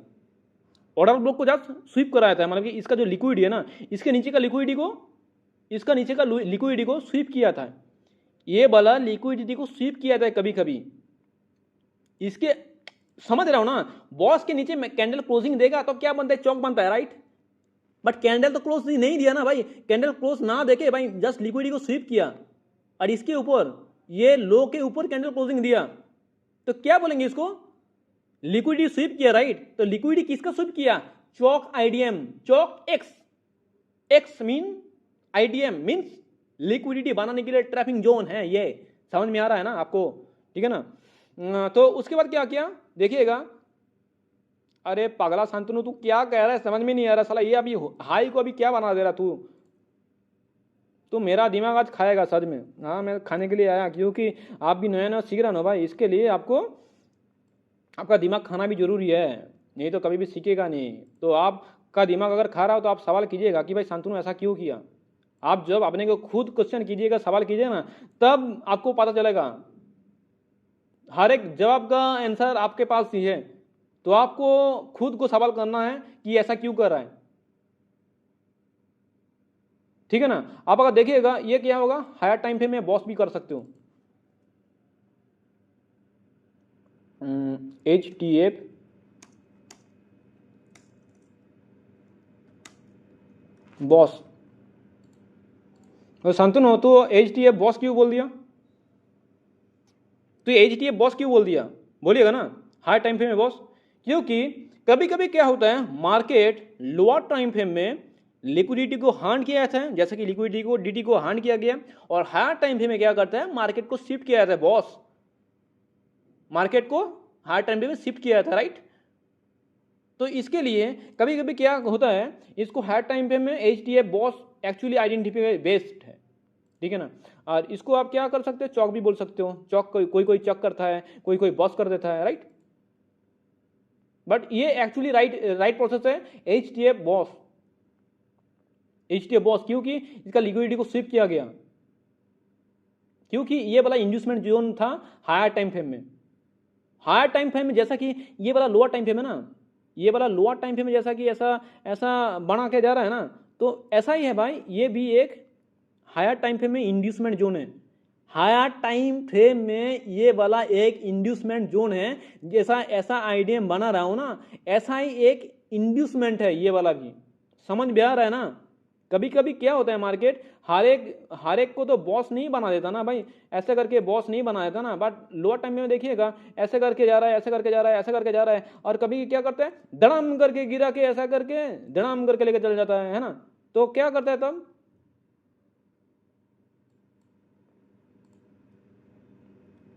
ऑर्डर ब्लॉक को जस्ट स्वीप कराया था, मतलब कि इसका जो लिक्विडिटी है ना, इसके नीचे का लिक्विडिटी को, इसका नीचे का लिक्विडिटी को स्वीप किया था, ये वाला लिक्विडिटी को स्वीप किया था कभी कभी, इसके समझ रहा हूं ना। बॉस के नीचे कैंडल क्लोजिंग देगा तो क्या बनता है, चौक बनता है, राइट। बट कैंडल तो क्लोज नहीं दिया ना भाई, कैंडल क्लोज ना देके भाई जस्ट लिक्विडिटी को स्वीप किया, और इसके ऊपर ये लो के ऊपर कैंडल क्लोजिंग दिया, तो क्या बोलेंगे इसको, लिक्विडिटी स्वीप किया, राइट। तो लिक्विडिटी किसका स्वीप किया, चौक आईडीएम, चौक X, X mean IDM means liquidity बनाने के लिए ट्रैपिंग जोन है, ये समझ में आ रहा है ना आपको, ठीक है ना। तो उसके बाद क्या किया देखिएगा, अरे पागला शांतनु तू क्या कह रहा है, समझ में नहीं आ रहा साला, ये अभी हाई को अभी क्या बना दे रहा तू मेरा दिमाग आज खाएगा सच में। हाँ मैं खाने के लिए आया, क्योंकि आप भी नया नया सीख रहा ना भाई, इसके लिए आपको आपका दिमाग खाना भी जरूरी है, नहीं तो कभी भी सीखेगा नहीं। तो आपका दिमाग अगर खा रहा हो तो आप सवाल कीजिएगा कि भाई शांतनु ऐसा क्यों किया। आप जब अपने को खुद क्वेश्चन कीजिएगा, सवाल कीजिएगा ना, तब आपको पता चलेगा। हर एक जवाब का आंसर आपके पास ही है, तो आपको खुद को सवाल करना है कि ऐसा क्यों कर रहा है, ठीक है ना। आप अगर देखिएगा ये क्या होगा, हायर टाइम फ्रेम में बॉस भी कर सकते हो, HTF बॉस, शांतनु हो तो HTF बॉस क्यों बोल दिया, तो एच टी एफ बॉस क्यों बोल दिया, बोलिएगा ना हाई टाइम फ्रेम में बॉस? क्योंकि कभी कभी क्या होता है, मार्केट लोअर टाइम फ्रेम में लिक्विडिटी को हार्न किया जाता है, जैसे कि लिक्विडिटी को डीटी को हार्न किया गया, और हायर टाइम फ्रेम में क्या करता है, मार्केट को शिफ्ट किया जाता है बॉस, मार्केट को हायर टाइम फ्रेम में शिफ्ट किया जाता है, राइट? तो इसके लिए कभी कभी क्या होता है, इसको हायर टाइम फ्रेम में H T F boss actually identify based है, ठीक है ना। और इसको आप क्या कर सकते हो, चौक भी बोल सकते हो, चौक कोई कोई चौक करता है, कोई कोई बॉस कर देता है, राइट? बट ये एक्चुअली राइट प्रोसेस है H T F boss, H T F boss, क्योंकि इसका लिक्विडिटी को शिफ्ट किया गया, क्योंकि ये वाला इंड्यूसमेंट जोन था हायर टाइम फ्रेम में। हायर टाइम फ्रेम में जैसा कि ये वाला लोअर टाइम फ्रेम है ना, ये वाला लोअर टाइम फ्रेम में जैसा कि ऐसा ऐसा बना के जा रहा है ना, तो ऐसा ही है भाई, ये भी एक हायर टाइम फ्रेम में इंड्यूसमेंट जोन है। हायर टाइम फ्रेम में ये वाला एक इंड्यूसमेंट जोन है, जैसा ऐसा आईडीएम बना रहा हूं ना, ऐसा ही एक इंड्यूसमेंट है ये वाला भी, समझ में आ रहा है ना। कभी कभी क्या होता है, मार्केट हर एक को तो बॉस नहीं बना देता ना भाई, ऐसे करके बॉस नहीं बना देता ना, बट लोअर टाइम में देखिएगा ऐसे करके जा रहा है, ऐसे करके जा रहा है, ऐसे करके जा रहा है, और कभी क्या करता है, धड़ाम करके गिरा के ऐसा करके धड़ाम करके लेके चल जाता है ना। तो क्या करता है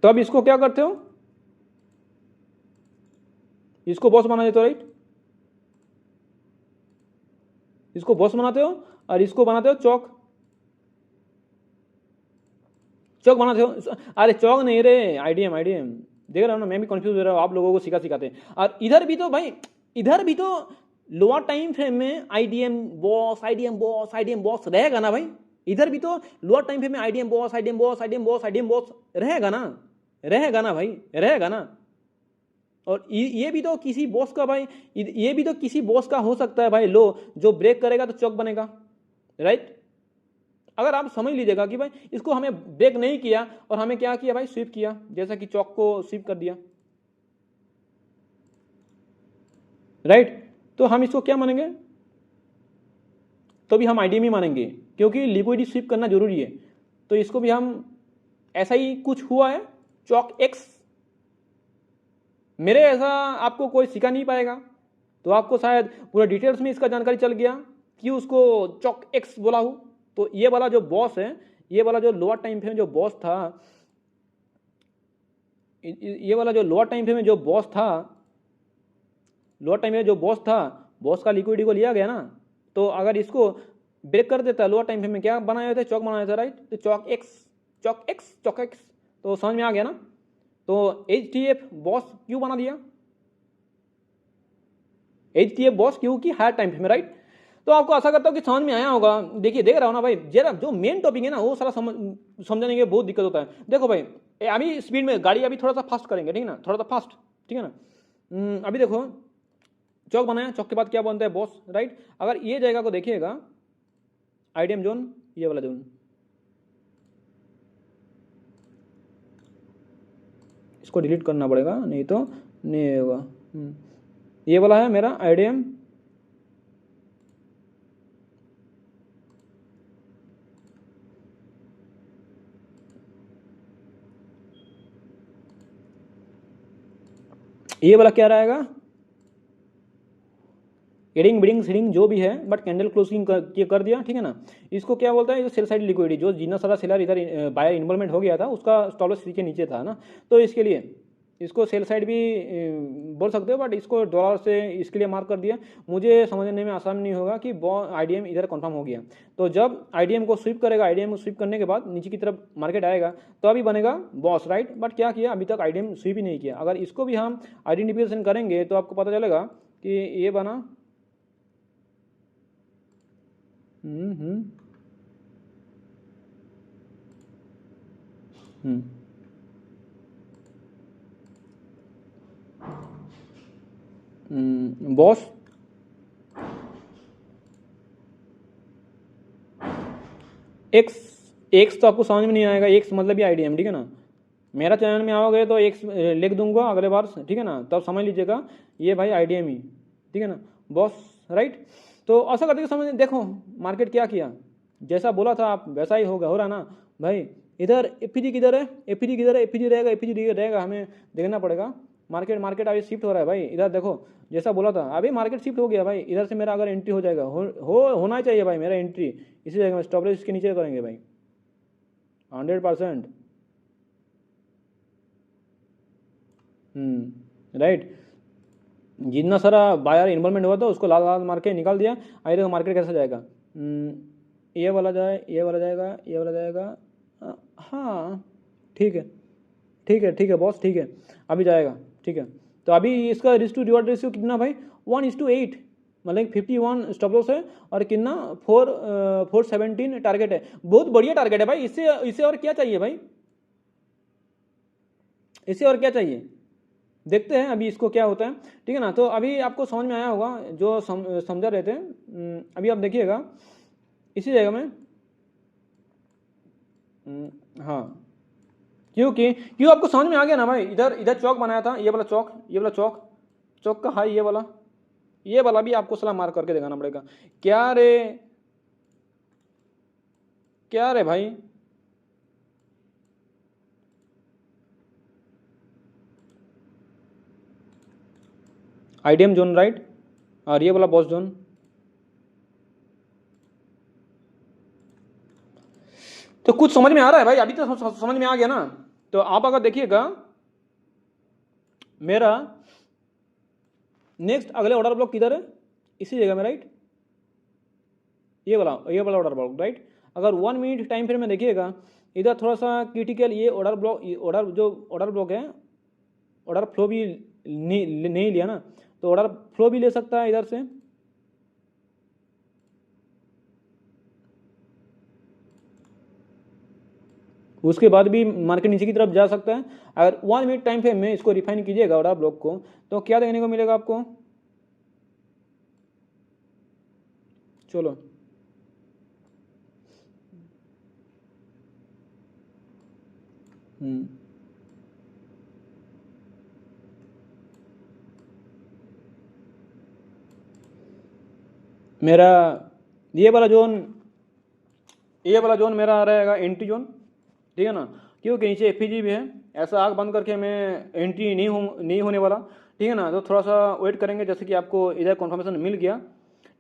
तब, इसको क्या करते हो, इसको बॉस बना देते हो, राइट? इसको बॉस बनाते हो और इसको बनाते हो चौक, चौक बनाते हो। अरे चौक नहीं रे, आईडीएम, आईडीएम देख रहा हूं ना, मैं भी कंफ्यूज हो रहा हूं, आप लोगों को सिखाते हैं। और इधर भी तो भाई, इधर भी तो लोअर टाइम फ्रेम में IDM boss, IDM boss, IDM boss रहेगा ना भाई, इधर भी तो लोअर टाइम फ्रेम में IDM boss, IDM boss, IDM boss, IDM boss रहेगा ना, रहेगा ना भाई, रहेगा ना। और ये भी तो किसी बॉस का भाई, ये भी तो किसी बॉस का हो सकता है भाई, लो जो ब्रेक करेगा तो चौक बनेगा, राइट? अगर आप समझ लीजिएगा कि भाई इसको हमें ब्रेक नहीं किया और हमें क्या किया भाई, स्वीप किया, जैसा कि चौक को स्वीप कर दिया, राइट? तो हम इसको क्या मानेंगे, तो भी हम आईडीएम ही मानेंगे, क्योंकि लिक्विडिटी स्वीप करना जरूरी है। तो इसको भी हम ऐसा ही कुछ हुआ है, चौक एक्स, मेरे ऐसा आपको कोई सिखा नहीं पाएगा, तो आपको शायद पूरा डिटेल्स में इसका जानकारी चल गया कि उसको चौक एक्स बोला हूं। तो ये वाला जो बॉस है, ये वाला जो लोअर टाइम फ्रेम जो बॉस था, ये वाला जो लोअर टाइम फ्रेम में जो बॉस था, लोअर टाइम में जो बॉस था, बॉस का लिक्विडिटी को लिया गया ना, तो अगर इसको ब्रेक कर देता लोअर टाइम फ्रेम में, क्या बनाया होता है, चौक बनाया था, राइट? तो चौक एक्स, चौक एक्स, चौक एक्स, तो समझ में आ गया ना। तो एच टी एफ बॉस क्यों बना दिया, एच टी एफ बॉस क्योंकि हायर टाइम फ्रेम में, राइट? तो आपको आशा करता हूँ कि समझ में आया होगा। देखिए, देख रहा हूँ ना भाई, जरा जो मेन टॉपिक है ना वो सारा समझने के बहुत दिक्कत होता है। देखो भाई, अभी स्पीड में गाड़ी अभी थोड़ा सा फास्ट करेंगे, ठीक है ना, थोड़ा सा फास्ट, ठीक है ना। अभी देखो, चौक बनाया, चौक के बाद क्या बनता है, बॉस, राइट? अगर ये जगह को देखिएगा, आईडीएम जोन, ये वाला जोन, इसको डिलीट करना पड़ेगा, नहीं तो नहीं होगा। ये वाला है मेरा आईडीएम, ये वाला क्या रहेगा, एडिंग बिडिंग सीडिंग जो भी है, बट कैंडल क्लोजिंग कर दिया, ठीक है ना। इसको क्या बोलता है, जो सेल साइड लिक्विडिटी, जो जितना सारा सेलर इधर बायर इन्वॉल्वमेंट हो गया था, उसका स्टॉप लॉस के नीचे था ना, तो इसके लिए इसको सेल साइड भी बोल सकते हो, बट इसको डॉलर से इसके लिए मार्क कर दिया। मुझे समझने में आसान नहीं होगा कि आईडीएम इधर कंफर्म हो गया, तो जब आईडीएम को स्वीप करेगा, आईडीएम को स्वीप करने के बाद नीचे की तरफ मार्केट आएगा, तो अभी बनेगा बॉस, राइट? बट क्या किया, अभी तक आईडीएम स्वीप ही नहीं किया। अगर इसको भी हम आइडेंटिफिकेशन करेंगे तो आपको पता चलेगा कि ये बना बॉस, एक्स, एक्स तो आपको समझ में नहीं आएगा, एक्स मतलब ही आईडीएम, ठीक है ना। मेरा चैनल में आओगे तो एक्स लिख दूंगा अगले बार, ठीक है ना, तब समझ लीजिएगा ये भाई आईडीएम ही, ठीक है ना, बॉस, राइट? तो ऐसा करके समझ, देखो मार्केट क्या किया, जैसा बोला था आप वैसा ही होगा, हो रहा ना भाई। इधर एफपीजी किधर है, एफपीजी किधर है, एफपीजी रहेगा, एफपीजी रहेगा, हमें देखना पड़ेगा। मार्केट अभी शिफ्ट हो रहा है भाई, इधर देखो जैसा बोला था अभी मार्केट शिफ्ट हो गया भाई। इधर से मेरा अगर एंट्री हो जाएगा, होना चाहिए भाई मेरा एंट्री इसी जगह में, स्टॉप लॉस इसके नीचे करेंगे भाई 100%। राइट, जितना सारा बायर इन्वॉल्वमेंट हुआ था उसको लाल लाल मार के निकाल दिया। आइए देखो मार्केट कैसे जाएगा, ये वाला जाए, ये वाला जाएगा, ये वाला जाएगा, हाँ ठीक है, ठीक है, ठीक है बॉस, ठीक है अभी जाएगा, ठीक है। तो अभी इसका रिस्क टू रिवॉर्ड रेशियो कितना भाई, 1:8, मतलब 51 स्टॉप लॉस है और कितना 417 टारगेट है। बहुत बढ़िया टारगेट है भाई, इससे और क्या चाहिए भाई, इससे और क्या चाहिए, देखते हैं अभी इसको क्या होता है, ठीक है ना। तो अभी आपको समझ में आया होगा जो समझा रहे थे। अभी आप देखिएगा इसी जगह में, हाँ क्यों आपको समझ में आ गया ना भाई। इधर चौक बनाया था, ये वाला चौक, ये वाला चौक का हाई, ये वाला भी आपको सलाह मार करके दिखाना पड़ेगा। क्या रे भाई, आईडीएम जोन राइट, और ये वाला बॉस जोन। तो कुछ समझ में आ रहा है भाई, अभी तो समझ में आ गया ना। तो आप अगर देखिएगा मेरा नेक्स्ट अगले ऑर्डर ब्लॉक किधर है, इसी जगह में राइट, ये वाला ऑर्डर ब्लॉक राइट। अगर 1 मिनट टाइम फ्रेम में देखिएगा इधर थोड़ा सा क्रिटिकल, ये ऑर्डर ब्लॉक है, ऑर्डर फ्लो भी नहीं लिया ना, तो ऑर्डर फ्लो भी ले सकता है इधर से। उसके बाद भी मार्केट नीचे की तरफ जा सकता है। अगर 1 मिनट टाइम फ्रेम में इसको रिफाइन कीजिएगा ऑर्डर ब्लॉक को, तो क्या देखने को मिलेगा आपको, चलो मेरा ये वाला जोन मेरा रहेगा एंट्री जोन, ठीक है ना, क्योंकि नीचे एफपीजी भी है। ऐसा आग बंद करके मैं एंट्री नहीं होने वाला, ठीक है ना। तो थोड़ा सा वेट करेंगे, जैसे कि आपको इधर कन्फर्मेशन मिल गया,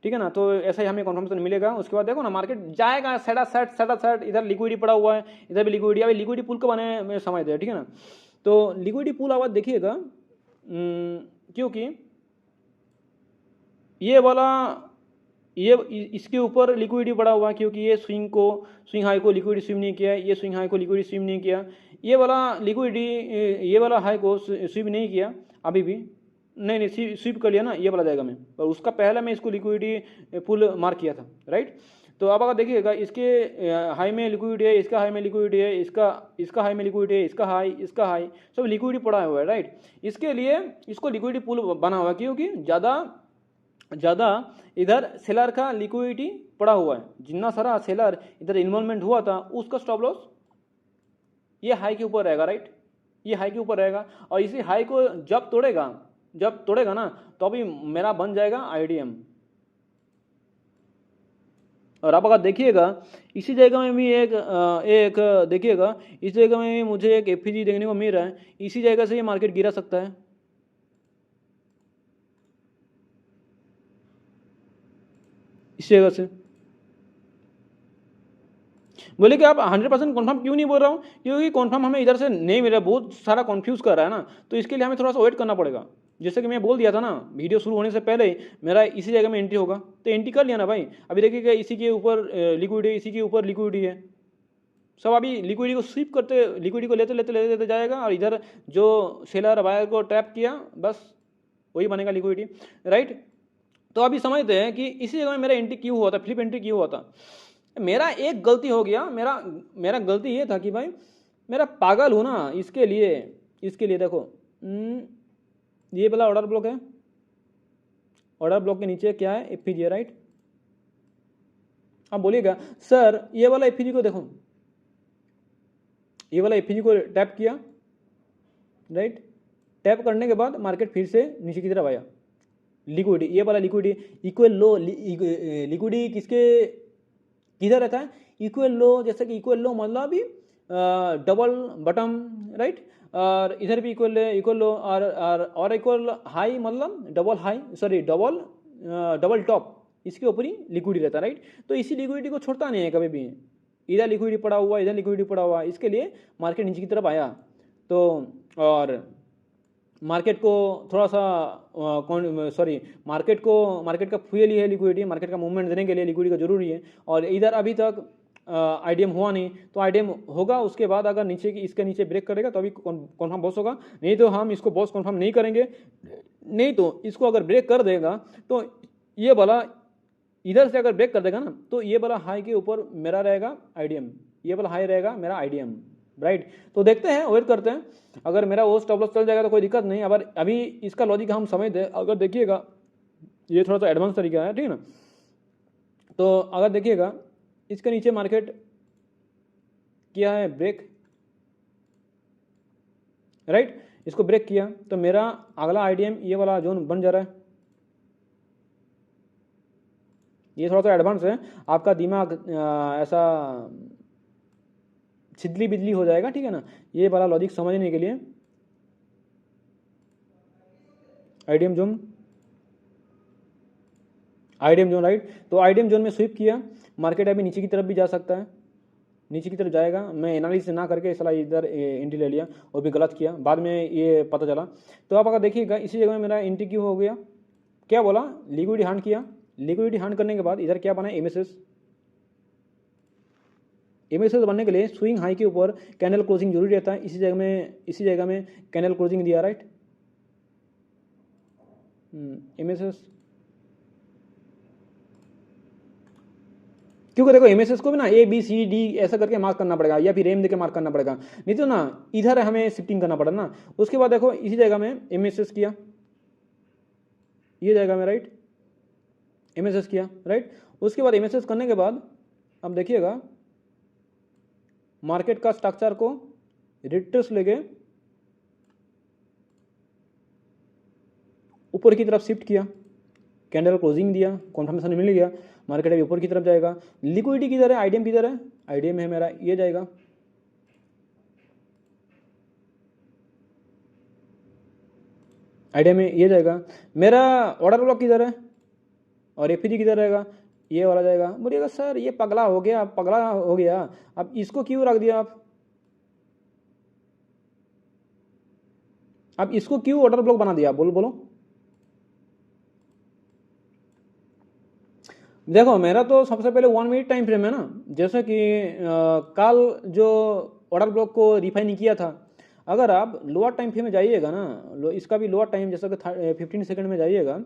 ठीक है ना। तो ऐसा ही हमें कन्फर्मेशन मिलेगा, उसके बाद देखो ना मार्केट जाएगा सेट, इधर लिक्विडिटी पड़ा हुआ है, इधर भी लिक्विडिटी। अभी लिक्विडिटी पुल को बने में समझते हैं, ठीक है ना। तो लिक्विडिटी पुल आवाज देखिएगा, क्योंकि ये इसके ऊपर लिक्विडिटी पड़ा हुआ है, क्योंकि ये स्विंग हाई को लिक्विडिटी स्विम नहीं किया, ये स्विंग हाई को लिक्विडिटी स्विम नहीं किया, ये वाला लिक्विडिटी ये वाला हाई को स्विम नहीं किया अभी भी, नहीं स्विप कर लिया ना ये वाला जाएगा में, और उसका पहला मैं इसको लिक्विडिटी पुल मार्क किया था राइट। तो अब अगर देखिएगा इसके हाई में लिक्विडिटी है, इसका हाई में लिक्विडिटी है, इसका हाई में लिक्विडिटी है, इसका हाई सब लिक्विडिटी पड़ा हुआ है राइट। इसके लिए इसको लिक्विडिटी पुल बना हुआ है, क्योंकि ज़्यादा इधर सेलर का लिक्विडिटी पड़ा हुआ है। जितना सारा सेलर इधर इन्वॉल्वमेंट हुआ था उसका स्टॉप लॉस ये हाई के ऊपर रहेगा राइट, ये हाई के ऊपर रहेगा। और इसी हाई को जब तोड़ेगा ना, तो अभी मेरा बन जाएगा आईडीएम। और आप अगर देखिएगा इसी जगह में भी एक देखिएगा, इस जगह में भी मुझे एक एफपीजी देखने को मिल रहा है, इसी जगह से ये मार्केट गिरा सकता है, इस जगह से। बोले कि आप 100% कन्फर्म क्यों नहीं बोल रहा हूँ, क्योंकि कन्फर्म हमें इधर से नहीं मिल रहा, बहुत सारा कंफ्यूज कर रहा है ना, तो इसके लिए हमें थोड़ा सा वेट करना पड़ेगा। जैसे कि मैं बोल दिया था ना वीडियो शुरू होने से पहले मेरा इसी जगह में एंट्री होगा, तो एंट्री कर लिया ना भाई। अभी देखिएगा इसी के ऊपर लिक्विडिटी, इसी के ऊपर लिक्विडिटी है, सब अभी लिक्विडिटी को स्वीप करते, लिक्विडिटी को लेते जाएगा, और इधर जो सेलर बायर को ट्रैप किया बस वही बनेगा लिक्विडिटी राइट। तो अभी समझते हैं कि इसी जगह में मेरा एंट्री क्यों हुआ था, फ्लिप एंट्री क्यों हुआ था। मेरा एक गलती हो गया, मेरा गलती ये था कि भाई मेरा पागल हूँ ना, इसके लिए देखो ये वाला ऑर्डर ब्लॉक है, ऑर्डर ब्लॉक के नीचे क्या है, एफपीजी है राइट। अब बोलिएगा सर ये वाला एफपीजी को देखो, ये वाला एफपीजी को टैप किया राइट, टैप करने के बाद मार्केट फिर से नीचे की तरफ आया। लिक्विडिटी, ये वाला लिक्विडिटी इक्वल लो, लिक्विडिटी किधर रहता है, इक्वल लो। जैसे कि इक्वल लो मतलब अभी डबल बटम, राइट, और इधर भी इक्वल इक्वल लो, और इक्वल हाई मतलब double high, sorry double double top, इसके ऊपर ही लिक्विडिटी रहता है, राइट। तो इसी लिक्विडिटी को छोड़ता नहीं है कभी भी, इधर लिक्विडिटी पड़ा हुआ, इधर लिक्विडिटी पड़ा हुआ, इसके लिए मार्केट नीचे की तरफ आया। तो और मार्केट को थोड़ा सा मार्केट का फ्यूल ही है लिक्विडिटी, मार्केट का मूवमेंट देने के लिए लिक्विडिटी का जरूरी है। और इधर अभी तक आईडीएम हुआ नहीं, तो आईडीएम होगा, उसके बाद अगर नीचे की इसके नीचे ब्रेक करेगा तो अभी कन्फर्म बॉस होगा, नहीं तो हम इसको बॉस कन्फर्म नहीं करेंगे। नहीं तो इसको अगर ब्रेक कर देगा तो ये वाला इधर से अगर ब्रेक कर देगा ना, तो ये वाला हाई के ऊपर मेरा रहेगा आईडीएम, ये वाला हाई रहेगा मेरा आईडीएम, राइट। तो देखते हैं, वेट करते हैं, अगर मेरा वो स्टॉप लॉस चल जाएगा तो कोई दिक्कत नहीं। अगर अभी इसका लॉजिक हम समझ दें, अगर देखिएगा ये थोड़ा सा एडवांस तरीका है, ठीक है ना। तो अगर देखिएगा इसके नीचे मार्केट किया है ब्रेक, राइट, इसको ब्रेक किया तो मेरा अगला आईडीएम ये वाला जोन बन जा रहा है। ये थोड़ा सा एडवांस है, आपका दिमाग ऐसा छिदली बिजली हो जाएगा, ठीक है ना, ये वाला लॉजिक समझने के लिए। आईडीएम जोन राइट, तो आईडीएम जोन में स्वीप किया, मार्केट अभी नीचे की तरफ भी जा सकता है, नीचे की तरफ जाएगा। मैं एनालिसिस ना करके इसला इधर एंट्री ले लिया और भी गलत किया, बाद में ये पता चला। तो आप अगर देखिएगा इसी जगह में मेरा एंट्री क्यों हो गया, क्या बोला, लिक्विडिटी हंट किया, लिक्विडिटी हंट करने के बाद इधर क्या बना, एमएसएस बनने के लिए स्विंग हाई के ऊपर कैंडल क्लोजिंग जरूरी रहता है। इसी जगह में कैंडल क्लोजिंग दिया, राइट, एमएसएस, क्योंकि देखो एमएसएस को भी ना ए बी सी डी ऐसा करके मार्क करना पड़ेगा, या फिर एम देके मार्क करना पड़ेगा, नहीं तो ना इधर हमें शिफ्टिंग करना पड़ा ना। उसके बाद देखो इसी जगह में एमएसएस किया, ये जगह में, राइट, एमएसएस किया, राइट। उसके बाद एमएसएस करने के बाद अब देखिएगा मार्केट का स्ट्रक्चर को रिट्रेस लेके ऊपर की तरफ शिफ्ट किया, कैंडल क्लोजिंग दिया, कॉन्फर्मेशन मिल गया, मार्केट अभी ऊपर की तरफ जाएगा। लिक्विडिटी किधर है, आईडीएम किधर है, आईडीएम है मेरा, ये जाएगा, आईडीएम में ये जाएगा। मेरा ऑर्डर ब्लॉक किधर है और एफपीजी किधर रहेगा, ये वाला जाएगा। बोलिएगा सर ये पगला हो गया, अब इसको क्यों रख दिया आप इसको क्यों ऑर्डर ब्लॉक बना दिया, बोलो। देखो मेरा तो सबसे पहले 1 मिनट टाइम फ्रेम है ना, जैसे कि कल जो ऑर्डर ब्लॉक को रिफाइन किया था, अगर आप लोअर टाइम फ्रेम में जाइएगा ना, इसका भी लोअर टाइम जैसा कि 15 सेकंड में जाइएगा,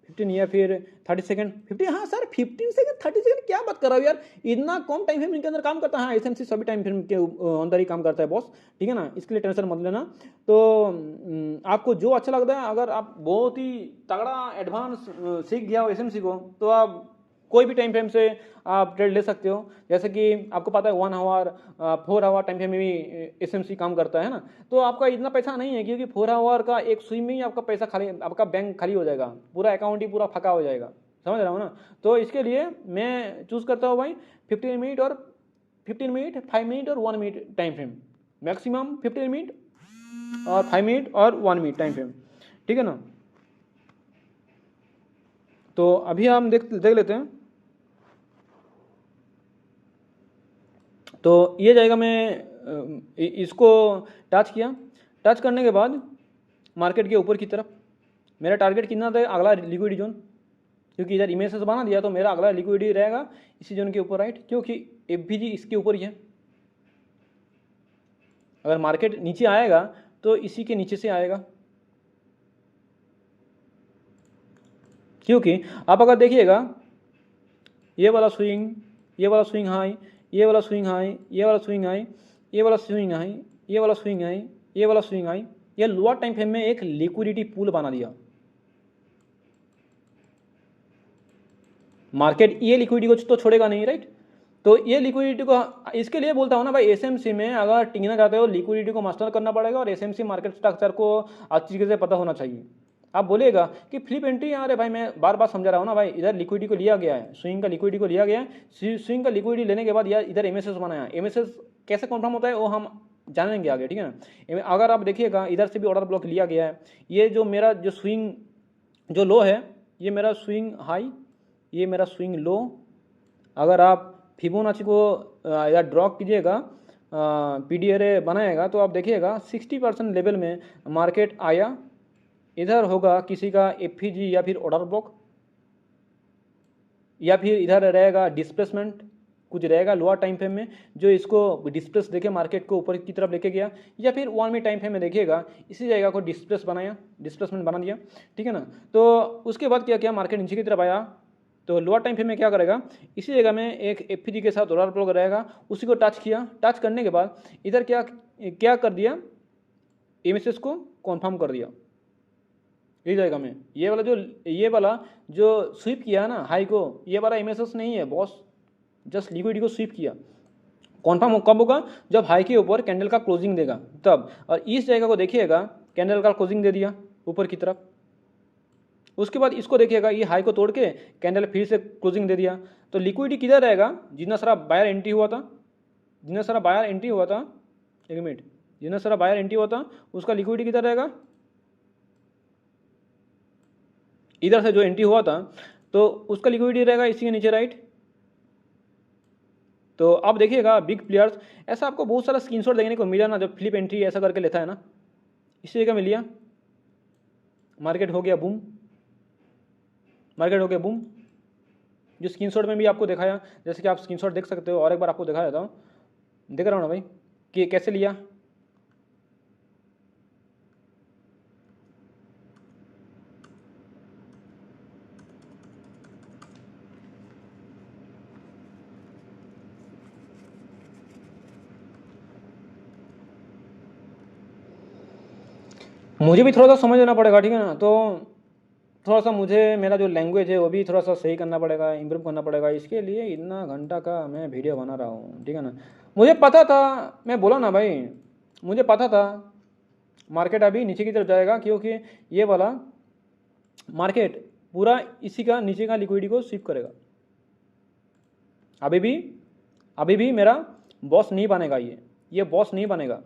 15 या फिर 30 सेकंड, 50, हाँ सर 15 सेकंड 30 सेकंड क्या बात कर रहा हूँ यार, इतना कम टाइम फ्रेम इनके अंदर काम करता है। हाँ एसएमसी सभी टाइम फ्रेम के अंदर ही काम करता है बॉस, ठीक है ना, इसके लिए टेंशन मत लेना। तो आपको जो अच्छा लगता है, अगर आप बहुत ही तगड़ा एडवांस सीख गया हो एसएमसी को, तो आप कोई भी टाइम फ्रेम से आप ट्रेड ले सकते हो। जैसे कि आपको पता है 1 आवर 4 आवर टाइम फ्रेम में भी एसएमसी काम करता है ना, तो आपका इतना पैसा नहीं है, क्योंकि 4 आवर का एक स्विंग में ही आपका पैसा खाली, आपका बैंक खाली हो जाएगा, पूरा अकाउंट ही पूरा फका हो जाएगा, समझ रहा हूँ ना। तो इसके लिए मैं चूज़ करता हूँ भाई 15 मिनट और 5 मिनट और 1 minute time frame, maximum 15 minute और 5 मिनट और 1 मिनट टाइम फ्रेम, ठीक है ना। तो अभी हम देख लेते हैं। तो ये जाएगा, मैं इसको टच किया, टच करने के बाद मार्केट के ऊपर की तरफ मेरा टारगेट कितना था, अगला लिक्विडिटी जोन, क्योंकि इधर इमेज से बना दिया तो मेरा अगला लिक्विडिटी रहेगा इसी जोन के ऊपर, राइट, क्योंकि एफबीजी इसके ऊपर ही है। अगर मार्केट नीचे आएगा तो इसी के नीचे से आएगा, क्योंकि आप अगर देखिएगा ये वाला स्विंग, ये वाला स्विंग हाई, ये वाला स्विंग हाई, ये वाला स्विंग हाई, ये वाला स्विंग हाई, ये वाला स्विंग हाई, ये वाला स्विंग हाई, ये लोअर टाइम फ्रेम में एक लिक्विडिटी पूल बना दिया। मार्केट ये लिक्विडिटी को तो छोड़ेगा नहीं, राइट। तो ये लिक्विडिटी को, इसके लिए बोलता हूँ ना भाई, एसएमसी में अगर टिकना चाहते हो लिक्विडिटी को मास्टर करना पड़ेगा, और एसएमसी मार्केट स्ट्रक्चर को अच्छी तरीके से पता होना चाहिए। आप बोलेगा कि फ्लिप एंट्री, अरे भाई मैं बार बार समझा रहा हूँ ना भाई, इधर लिक्विडिटी को लिया गया है, स्विंग का लिक्विडिटी को लिया गया है, स्विंग का लिक्विडिटी लेने के बाद यार इधर एमएसएस बनाया, एमएसएस कैसे कन्फर्म होता है वो हम जानेंगे आगे, ठीक है ना। अगर आप देखिएगा इधर से भी ऑर्डर ब्लॉक लिया गया है, ये जो मेरा जो स्विंग जो लो है, ये मेरा स्विंग हाई, ये मेरा स्विंग लो। अगर आप फिबोनाची को या ड्रॉ कीजिएगा, पीडीआरए बनाएगा, तो आप देखिएगा 60% लेवल में मार्केट आया, इधर होगा किसी का एफईजी या फिर ऑर्डर ब्लॉक, या फिर इधर रहेगा डिस्प्लेसमेंट, कुछ रहेगा लोअर टाइम फ्रेम में जो इसको डिस्प्लेस देके मार्केट को ऊपर की तरफ लेके गया, या फिर 1 मिनट टाइम फ्रेम में देखिएगा इसी जगह को डिस्प्लेसमेंट बना दिया, ठीक है ना। तो उसके बाद क्या किया, मार्केट नीचे की तरफ आया, तो लोअर टाइम फ्रेम में क्या करेगा, इसी जगह में एक एफईजी के साथ ऑर्डर ब्लॉक रहेगा, उसी को टच किया, टच करने के बाद इधर क्या क्या कर दिया, एमएसएस को कन्फर्म कर दिया इस जगह में। ये वाला जो स्वीप किया ना हाई को, ये वाला एमएसएस नहीं है बॉस, जस्ट लिक्विडिटी को स्वीप किया। कॉन्फर्म कब होगा, जब हाई के ऊपर कैंडल का क्लोजिंग देगा तब। और इस जगह को देखिएगा कैंडल का क्लोजिंग दे दिया ऊपर की तरफ, उसके बाद इसको देखिएगा ये हाई को तोड़ के कैंडल फिर से क्लोजिंग दे दिया, तो लिक्विडिटी किधर रहेगा, जितना सारा बायर एंट्री हुआ था, जितना सारा बायर एंट्री हुआ था, एक मिनट, जितना सारा बायर एंट्री हुआ था उसका लिक्विडिटी किधर रहेगा, इधर से जो एंट्री हुआ था तो उसका लिक्विडिटी रहेगा इसी के नीचे, राइट। तो अब देखिएगा बिग प्लेयर्स, ऐसा आपको बहुत सारा स्क्रीनशॉट देखने को मिला ना, जब फ्लिप एंट्री ऐसा करके लेता है ना, इसी जगह में लिया, मार्केट हो गया बूम, मार्केट हो गया बूम, जो स्क्रीनशॉट में भी आपको दिखाया, जैसे कि आप स्क्रीनशॉट देख सकते हो, और एक बार आपको दिखाया था, देख रहा हूँ ना भाई कि कैसे लिया। मुझे भी थोड़ा सा समझ लेना पड़ेगा, ठीक है ना। तो थोड़ा सा मुझे मेरा जो लैंग्वेज है वो भी थोड़ा सा सही करना पड़ेगा, इम्प्रूव करना पड़ेगा, इसके लिए इतना घंटा का मैं वीडियो बना रहा हूँ, ठीक है ना। मुझे पता था, मैं बोला ना भाई, मुझे पता था मार्केट अभी नीचे की तरफ जाएगा, क्योंकि ये वाला मार्केट पूरा इसी का नीचे का लिक्विडिटी को स्वीप करेगा। अभी भी मेरा बॉस नहीं बनेगा, ये बॉस नहीं बनेगा,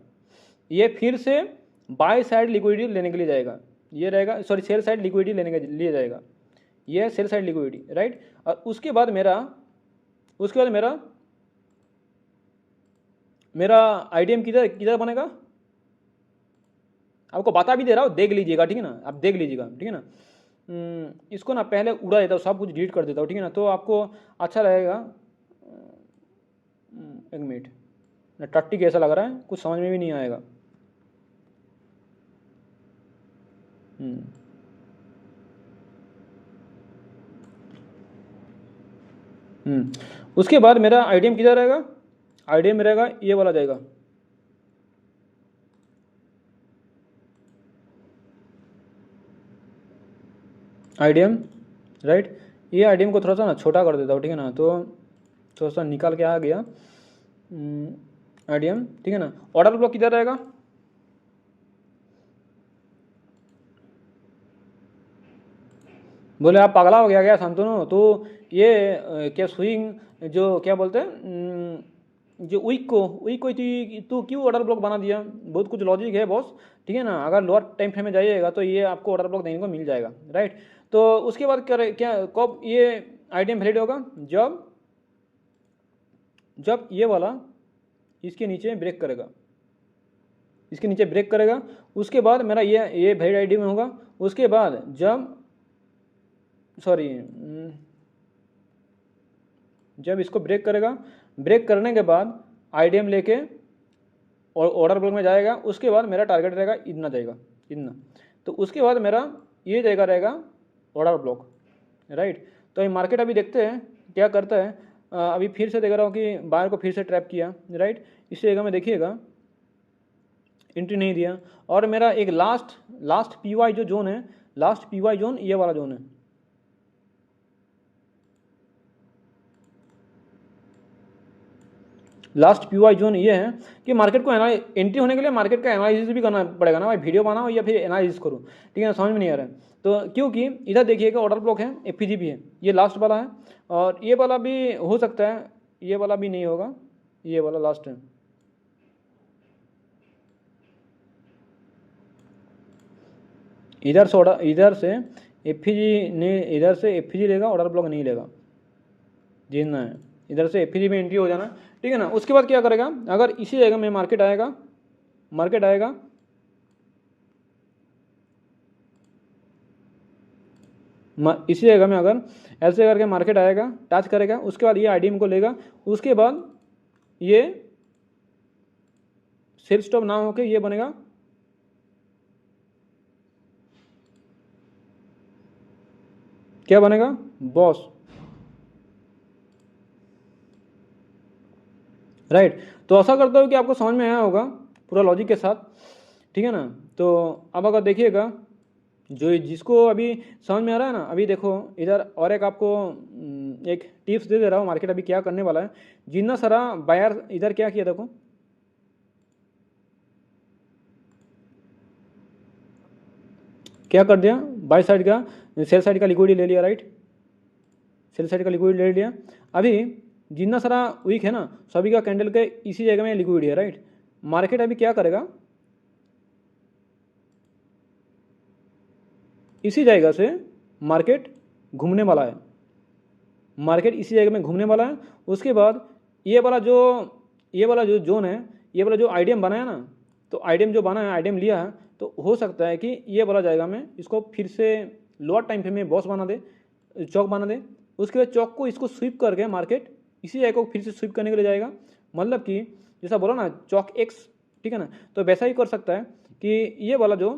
ये फिर से बाय साइड लिक्विडिटी लेने के लिए जाएगा, ये रहेगा, सॉरी सेल साइड लिक्विडिटी लेने के लिए जाएगा, ये सेल साइड लिक्विडिटी, राइट। और उसके बाद मेरा आईडीएम किधर बनेगा, आपको बता भी दे रहा हूँ, देख लीजिएगा, ठीक है ना, आप देख लीजिएगा, ठीक है ना। इसको ना पहले उड़ा देता हूँ, सब कुछ डिलीट कर देता हूँ, ठीक है ना, तो आपको अच्छा रहेगा। एक मिनट, टट्टी कैसा लग रहा है, कुछ समझ में भी नहीं आएगा। उसके बाद मेरा आईडीएम किधर रहेगा, आईडीएम रहेगा ये वाला जाएगा, आईडीएम, राइट। ये आईडीएम को थोड़ा सा ना छोटा कर देता हूँ, ठीक है ना, तो थोड़ा सा निकाल के आ गया आईडीएम, ठीक है ना। ऑर्डर ब्लॉक किधर रहेगा, बोले आप पागला हो गया क्या शांतनु, तो ये क्या स्विंग जो क्या बोलते हैं, जो वीक को तू क्यों ऑर्डर ब्लॉक बना दिया, बहुत कुछ लॉजिक है बॉस, ठीक है ना। अगर लोअर टाइम फ्रेम में जाइएगा तो ये आपको ऑर्डर ब्लॉक देने को मिल जाएगा, राइट। तो उसके बाद क्या कब ये आईडीएम वैलिड होगा, जब ये वाला इसके नीचे ब्रेक करेगा, इसके नीचे ब्रेक करेगा, उसके बाद मेरा ये वैलिड आईडीएम होगा। उसके बाद जब इसको ब्रेक करेगा, ब्रेक करने के बाद आईडीएम लेके और ऑर्डर ब्लॉक में जाएगा, उसके बाद मेरा टारगेट रहेगा इतना जाएगा, इतना, तो उसके बाद मेरा ये जगह रहेगा ऑर्डर ब्लॉक, राइट। तो ये मार्केट अभी देखते हैं क्या करता है। अभी फिर से देख रहा हूँ कि बायर को फिर से ट्रैप किया, राइट। इस जगह में देखिएगा एंट्री नहीं दिया, और मेरा एक लास्ट पीवाई जो जोन है, लास्ट पीवाई जोन ये वाला जोन है, लास्ट पीवाई जोन ये है कि मार्केट को एंट्री होने के लिए मार्केट का एनालिसिस भी करना पड़ेगा ना भाई, वीडियो बनाओ या फिर एनालिसिस करो, ठीक है ना, समझ में नहीं आ रहा है। तो क्योंकि इधर देखिएगा ऑर्डर ब्लॉक है, एफपीजी भी है, ये लास्ट वाला है, और ये वाला भी हो सकता है, ये वाला भी नहीं होगा, ये वाला लास्ट है। इधर से एफपीजी ने, इधर से एफपीजी लेगा, ऑर्डर ब्लॉक नहीं लेगा, जीतना है। इधर से एफपीजी में एंट्री हो जाना, ठीक है ना। उसके बाद क्या करेगा, अगर इसी जगह में मार्केट आएगा, इसी जगह में अगर ऐसे करके मार्केट आएगा, टच करेगा, उसके बाद ये आईडीएम को लेगा, उसके बाद ये सेल स्टॉप ना होके ये बनेगा क्या बनेगा, बॉस, राइट। तो आशा करता हूँ कि आपको समझ में आया होगा पूरा लॉजिक के साथ, ठीक है ना। तो अब अगर देखिएगा जो जिसको अभी समझ में आ रहा है ना, अभी देखो इधर और एक आपको एक टिप्स दे रहा हूँ, मार्केट अभी क्या करने वाला है। जितना सारा बायर इधर क्या किया, देखो क्या कर दिया, बाय साइड का, सेल साइड का लिक्विडिटी ले लिया, राइट, सेल साइड का लिक्विडिटी ले लिया। अभी जितना सारा वीक है ना, सभी का कैंडल के इसी जगह में लिक्विडिटी है, राइट। मार्केट अभी क्या करेगा, इसी जगह से मार्केट घूमने वाला है, मार्केट इसी जगह में घूमने वाला है। उसके बाद ये वाला जो जोन है, ये वाला जो आईडीएम बनाया ना, तो आईडीएम जो बना है, आईडीएम लिया है, तो हो सकता है कि ये वाला जाएगा में इसको फिर से लोअर टाइम फ्रेम में बॉस बना दे, चौक बना दे। उसके बाद चौक को इसको स्वीप करके मार्केट इसी जगह को फिर से स्वीप करने के लिए जाएगा, मतलब कि जैसा बोला ना चौक एक्स, ठीक है ना। तो वैसा ही कर सकता है कि ये वाला जो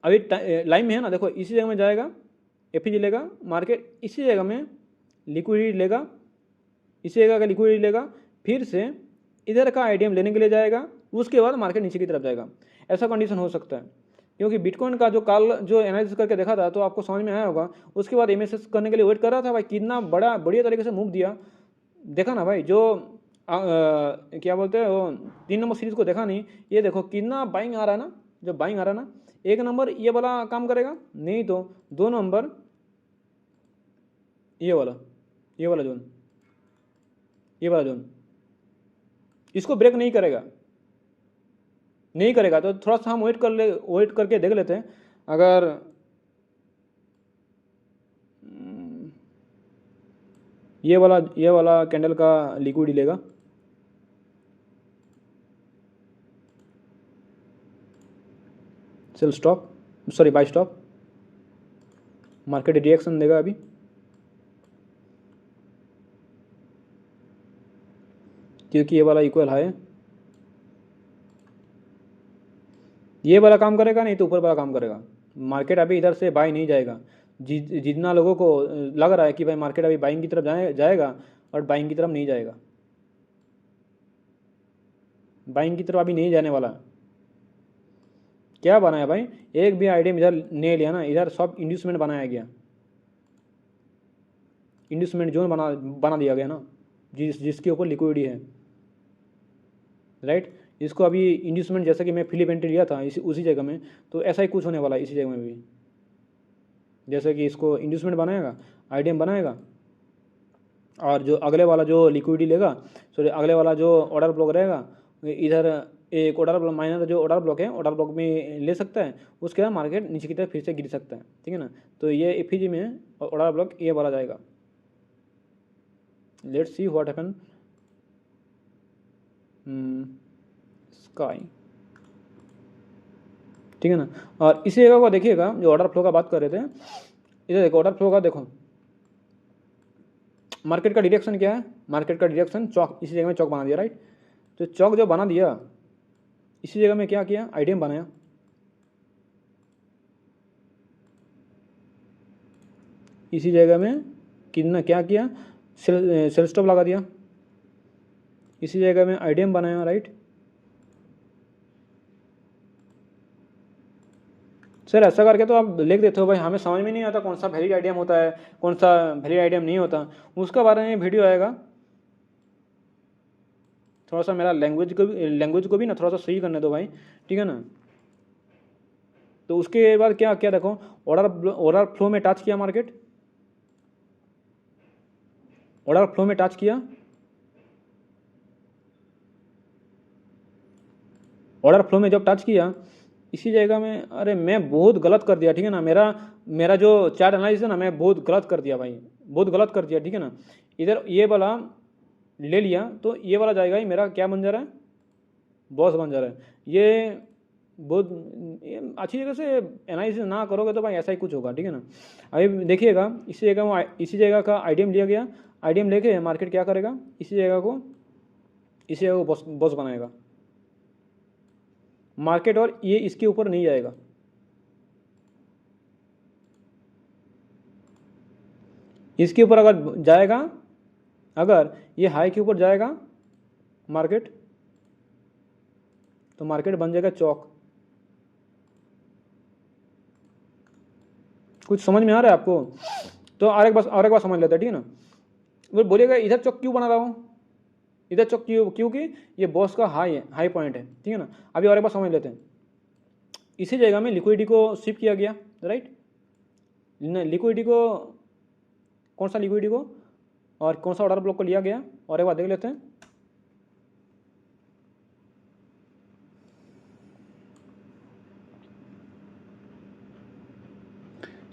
अभी लाइन में है ना, देखो इसी जगह में जाएगा, एफपीजी लेगा, मार्केट इसी जगह में लिक्विडिटी लेगा, इसी जगह का लिक्विडिटी लेगा, फिर से इधर का आईडीएम लेने के लिए जाएगा, उसके बाद मार्केट नीचे की तरफ जाएगा। ऐसा कंडीशन हो सकता है, क्योंकि बिटकॉइन का जो काल जो एनालिसिस करके देखा था तो आपको समझ में आया होगा। उसके बाद एमएसएस करने के लिए वेट कर रहा था भाई, कितना बढ़िया तरीके से मूव दिया, देखा ना भाई। जो क्या बोलते हैं वो 3 नंबर सीरीज को देखा नहीं, ये देखो कितना बाइंग आ रहा है ना, जब बाइंग आ रहा है ना, 1 नंबर ये वाला काम करेगा नहीं, तो 2 नंबर ये वाला जोन, ये वाला जोन इसको ब्रेक नहीं करेगा, तो थोड़ा सा हम वेट करके देख लेते हैं। अगर ये वाला कैंडल का लिक्विड लेगा, sell stop, sorry buy stop, market reaction देगा अभी, क्योंकि ये वाला इक्वल हाई, ये वाला काम करेगा नहीं तो ऊपर वाला काम करेगा। मार्केट अभी इधर से बाई नहीं जाएगा। जितना लोगों को लग रहा है कि भाई मार्केट अभी बाइंग की तरफ जाएगा, और बाइंग की तरफ नहीं जाएगा, बाइंग की तरफ अभी नहीं जाने वाला। क्या बनाया भाई, एक भी आइडियम इधर नहीं लिया ना, इधर सब इंड्यूसमेंट बनाया गया, इंड्यूसमेंट जोन बना दिया गया ना, जिसके ऊपर लिक्विडिटी है, राइट। इसको अभी इंड्यूसमेंट, जैसा कि मैं फिलिप एंट्री लिया था उसी जगह में, तो ऐसा ही कुछ होने वाला है इसी जगह में भी। जैसे कि इसको इंड्यूसमेंट बनाएगा, आईडीएम बनाएगा, और जो अगले वाला जो लिक्विडिटी लेगा, सॉरी अगले वाला जो ऑर्डर ब्लॉक रहेगा, इधर एक ऑर्डर ब्लॉक माइनर जो ऑर्डर ब्लॉक है, ऑर्डर ब्लॉक में ले सकता है। उसके बाद मार्केट नीचे की तरफ फिर से गिर सकता है, ठीक है ना। तो ये एफईजी में ऑर्डर ब्लॉक ये वाला जाएगा। Let's see what happen, sky, ठीक है ना। और इसी जगह को देखिएगा, जो ऑर्डर फ्लो का बात कर रहे थे, इधर देखो ऑर्डर फ्लो का देखो, मार्केट का डायरेक्शन क्या है, मार्केट का डायरेक्शन चौक, इसी जगह में चौक बना दिया, राइट। तो चौक जो बना दिया, इसी जगह में क्या किया, आईडीएम बनाया, इसी जगह में कितना क्या किया, सेल स्टॉप लगा दिया, इसी जगह में आईडीएम बनाया, राइट। सर ऐसा करके तो आप लिख देते हो भाई, हमें समझ में नहीं आता कौन सा वैलिड आइडियम होता है, कौन सा वैलिड आइडियम नहीं होता, उसका बारे में वीडियो आएगा, थोड़ा सा मेरा लैंग्वेज को भी ना थोड़ा सा सही करने दो भाई, ठीक है ना। तो उसके बाद क्या क्या देखो, ऑर्डर फ्लो में टच किया मार्केट, ऑर्डर फ्लो में टच किया, ऑर्डर फ्लो में जब टच किया इसी जगह में, अरे मैं बहुत गलत कर दिया, ठीक है ना। मेरा मेरा जो चार्ट एनालिसिस है ना, मैं बहुत गलत कर दिया भाई, बहुत गलत कर दिया, ठीक है ना। इधर ये वाला ले लिया तो ये वाला जाएगा ही मेरा क्या बन जा रहा है, बॉस बन जा रहा है। ये बहुत अच्छी जगह से एनालिसिस ना करोगे तो भाई ऐसा ही कुछ होगा, ठीक है ना। अभी देखिएगा इसी जगह का आईडीएम लिया गया, आईडीएम लेके मार्केट क्या करेगा, इसी जगह को बॉस बॉस बनाएगा मार्केट, और ये इसके ऊपर नहीं जाएगा। इसके ऊपर अगर जाएगा, अगर ये हाई के ऊपर जाएगा मार्केट, तो मार्केट बन जाएगा चौक। कुछ समझ में आ रहा है आपको? तो और एक बात समझ लेते हैं, ठीक है ना। वो बोलेगा इधर चौक क्यों बना रहा हूँ, इधर चौक क्यों, क्योंकि ये बॉस का हाई पॉइंट है, ठीक है ना। अभी और एक बात समझ लेते हैं, इसी जगह में लिक्विडिटी को शिफ्ट किया गया, राइट। लिक्विडिटी को, कौन सा लिक्विडिटी को और कौन सा ऑर्डर ब्लॉक को लिया गया, और एक बार देख लेते हैं।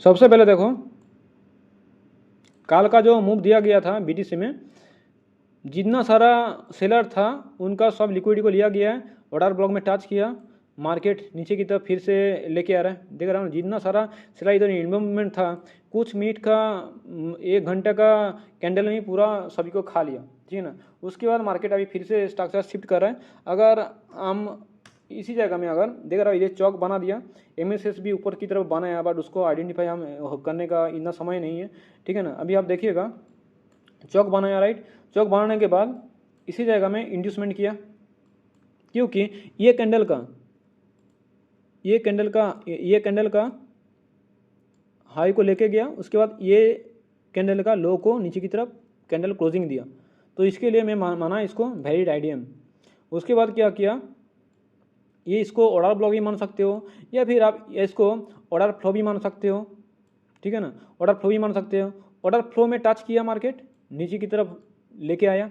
सबसे पहले देखो काल का जो मूव दिया गया था बीटीसी में, जितना सारा सेलर था उनका सब लिक्विडिटी को लिया गया है, ऑर्डर ब्लॉक में टच किया, मार्केट नीचे की तरफ फिर से लेके आ रहा है। देख रहा हूँ जितना सारा सेलर इधर इन्वॉल्वमेंट था, कुछ मिनट का 1 घंटे का कैंडल में पूरा सभी को खा लिया, ठीक है ना। उसके बाद मार्केट अभी फिर से स्ट्रक्चर शिफ्ट कर रहा है। अगर हम इसी जगह में अगर देख रहा हूँ ये चौक बना दिया, एमएसएस भी ऊपर की तरफ बनाया, बट उसको आइडेंटिफाई हम करने का इतना समय नहीं है, ठीक है ना। अभी आप देखिएगा चौक बनाया, राइट। चौक बनाने के बाद इसी जगह में इंड्यूसमेंट किया, क्योंकि ये कैंडल का हाई को लेके गया, उसके बाद ये कैंडल का लो को नीचे की तरफ कैंडल क्लोजिंग दिया, तो इसके लिए मैं माना इसको वैलिड आईडीएम। उसके बाद क्या किया, ये इसको ऑर्डर ब्लॉक भी मान सकते हो, या फिर आप इसको ऑर्डर फ्लो भी मान सकते हो, ठीक है ना। ऑर्डर फ्लो भी मान सकते हो। ऑर्डर फ्लो में टच किया, मार्केट नीचे की तरफ लेके आया,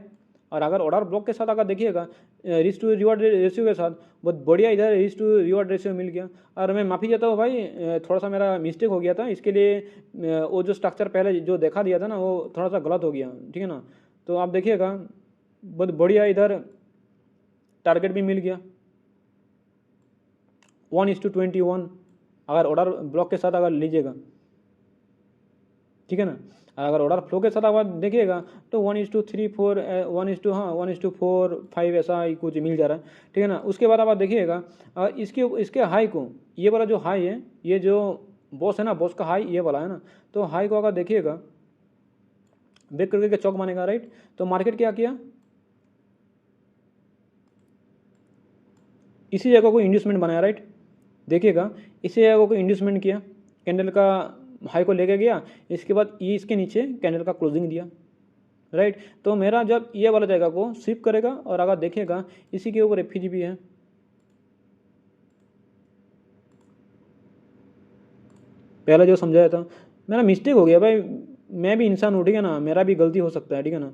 और अगर ऑर्डर ब्लॉक के साथ अगर देखिएगा रिस्क टू रिवॉर्ड रेशियो के साथ बहुत बढ़िया इधर रिस्क टू रिवॉर्ड रेशियो मिल गया। और मैं माफ़ी चाहता हूँ भाई, थोड़ा सा मेरा मिस्टेक हो गया था, इसके लिए वो जो स्ट्रक्चर पहले जो देखा दिया था ना वो थोड़ा सा गलत हो गया, ठीक है ना। तो आप देखिएगा बहुत बढ़िया इधर टारगेट भी मिल गया 1:21, अगर ऑर्डर ब्लॉक के साथ अगर लीजिएगा, ठीक है ना। अगर ऑर्डर फ्लो के साथ अगर देखिएगा तो 1:3-4 1:4-5 ऐसा ही कुछ मिल जा रहा है, ठीक है ना। उसके बाद आप देखिएगा इसके हाई को, ये वाला जो हाई है, ये जो बॉस है ना, बॉस का हाई ये वाला है ना, तो हाई को अगर देखिएगा ब्रेक करके चौक बनेगा, राइट। तो मार्केट क्या किया, इसी जगह को इंड्यूसमेंट बनाया, राइट। देखिएगा इसी जगह को इंड्यूसमेंट किया, कैंडल का हाई को लेके गया, इसके बाद ये इसके नीचे कैंडल का क्लोजिंग दिया, राइट। तो मेरा जब ये वाला जगह को शिफ्ट करेगा, और अगर देखेगा इसी के ऊपर एफईजी भी है, पहले जो समझाया था, मेरा मिस्टेक हो गया भाई, मैं भी इंसान हूँ, ठीक है ना, मेरा भी गलती हो सकता है, ठीक है ना।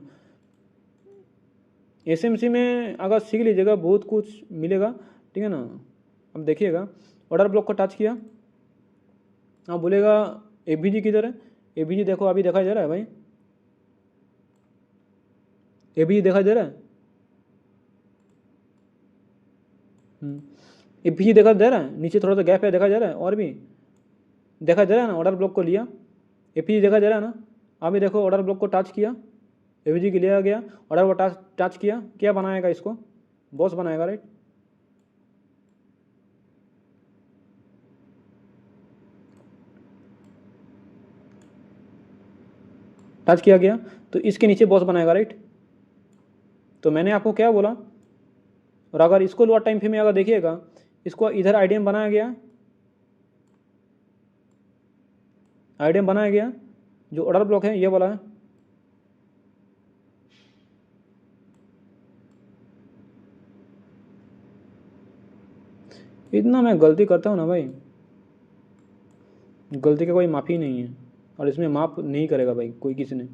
एसएमसी में अगर सीख लीजिएगा बहुत कुछ मिलेगा, ठीक है ना। अब देखिएगा ऑर्डर ब्लॉक को टच किया, आप बोलेगा एफबीजी किधर है, एफबीजी देखो अभी दिखाई दे रहा है भाई, एफबीजी दिखाई दे रहा है, एफबीजी दिखाई दे रहा है, नीचे थोड़ा सा गैप है, दिखाई दे रहा है, और भी दिखाई दे रहा है ना। ऑर्डर ब्लॉक को लिया, एफबीजी दिखाई दे रहा है ना। अभी देखो ऑर्डर ब्लॉक को टच किया, एफबीजी के लिया गया, ऑर्डर को टच किया, क्या बनाएगा, इसको बॉस बनाएगा, राइट। टच किया गया तो इसके नीचे बॉस बनाएगा, राइट। तो मैंने आपको क्या बोला, और अगर इसको लोअर टाइम फ्रेम में अगर देखिएगा, इसको इधर आईडीएम बनाया गया, आईडीएम बनाया गया, जो ऑर्डर ब्लॉक है ये वाला है, इतना मैं गलती करता हूँ ना भाई, गलती का कोई माफ़ी नहीं है, और इसमें माफ़ नहीं करेगा भाई कोई किसी ने।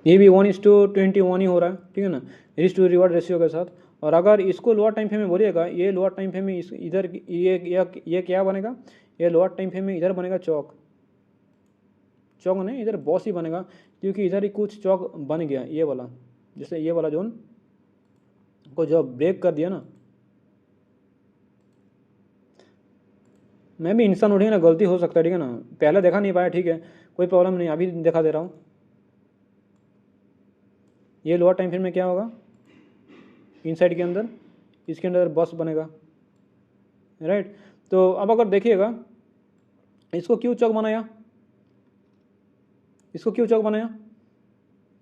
ये भी 1:21 ही हो रहा है, ठीक है ना, रिस्क टू रिवॉर्ड रेशियो के साथ। और अगर इसको लोअर टाइम फ्रेम में बोलिएगा, ये लोअर टाइम फ्रेम में इस इधर ये क्या बनेगा, ये लोअर टाइम फ्रेम में इधर बनेगा चौक, चौक नहीं, इधर बॉस ही बनेगा, क्योंकि इधर ही कुछ चौक बन गया ये वाला, जैसे ये वाला जोन को जो ब्रेक कर दिया ना। मैं भी इंसान उठेंगे ना, गलती हो सकता है, ठीक है ना, पहले देखा नहीं पाया, ठीक है, कोई प्रॉब्लम नहीं, अभी दिखा दे रहा हूँ। ये लोअर टाइम फ्रेम में क्या होगा, इनसाइड के अंदर, इसके अंदर बॉस बनेगा, राइट। तो अब अगर देखिएगा, इसको क्यों चौक बनाया, इसको क्यों चौक बनाया,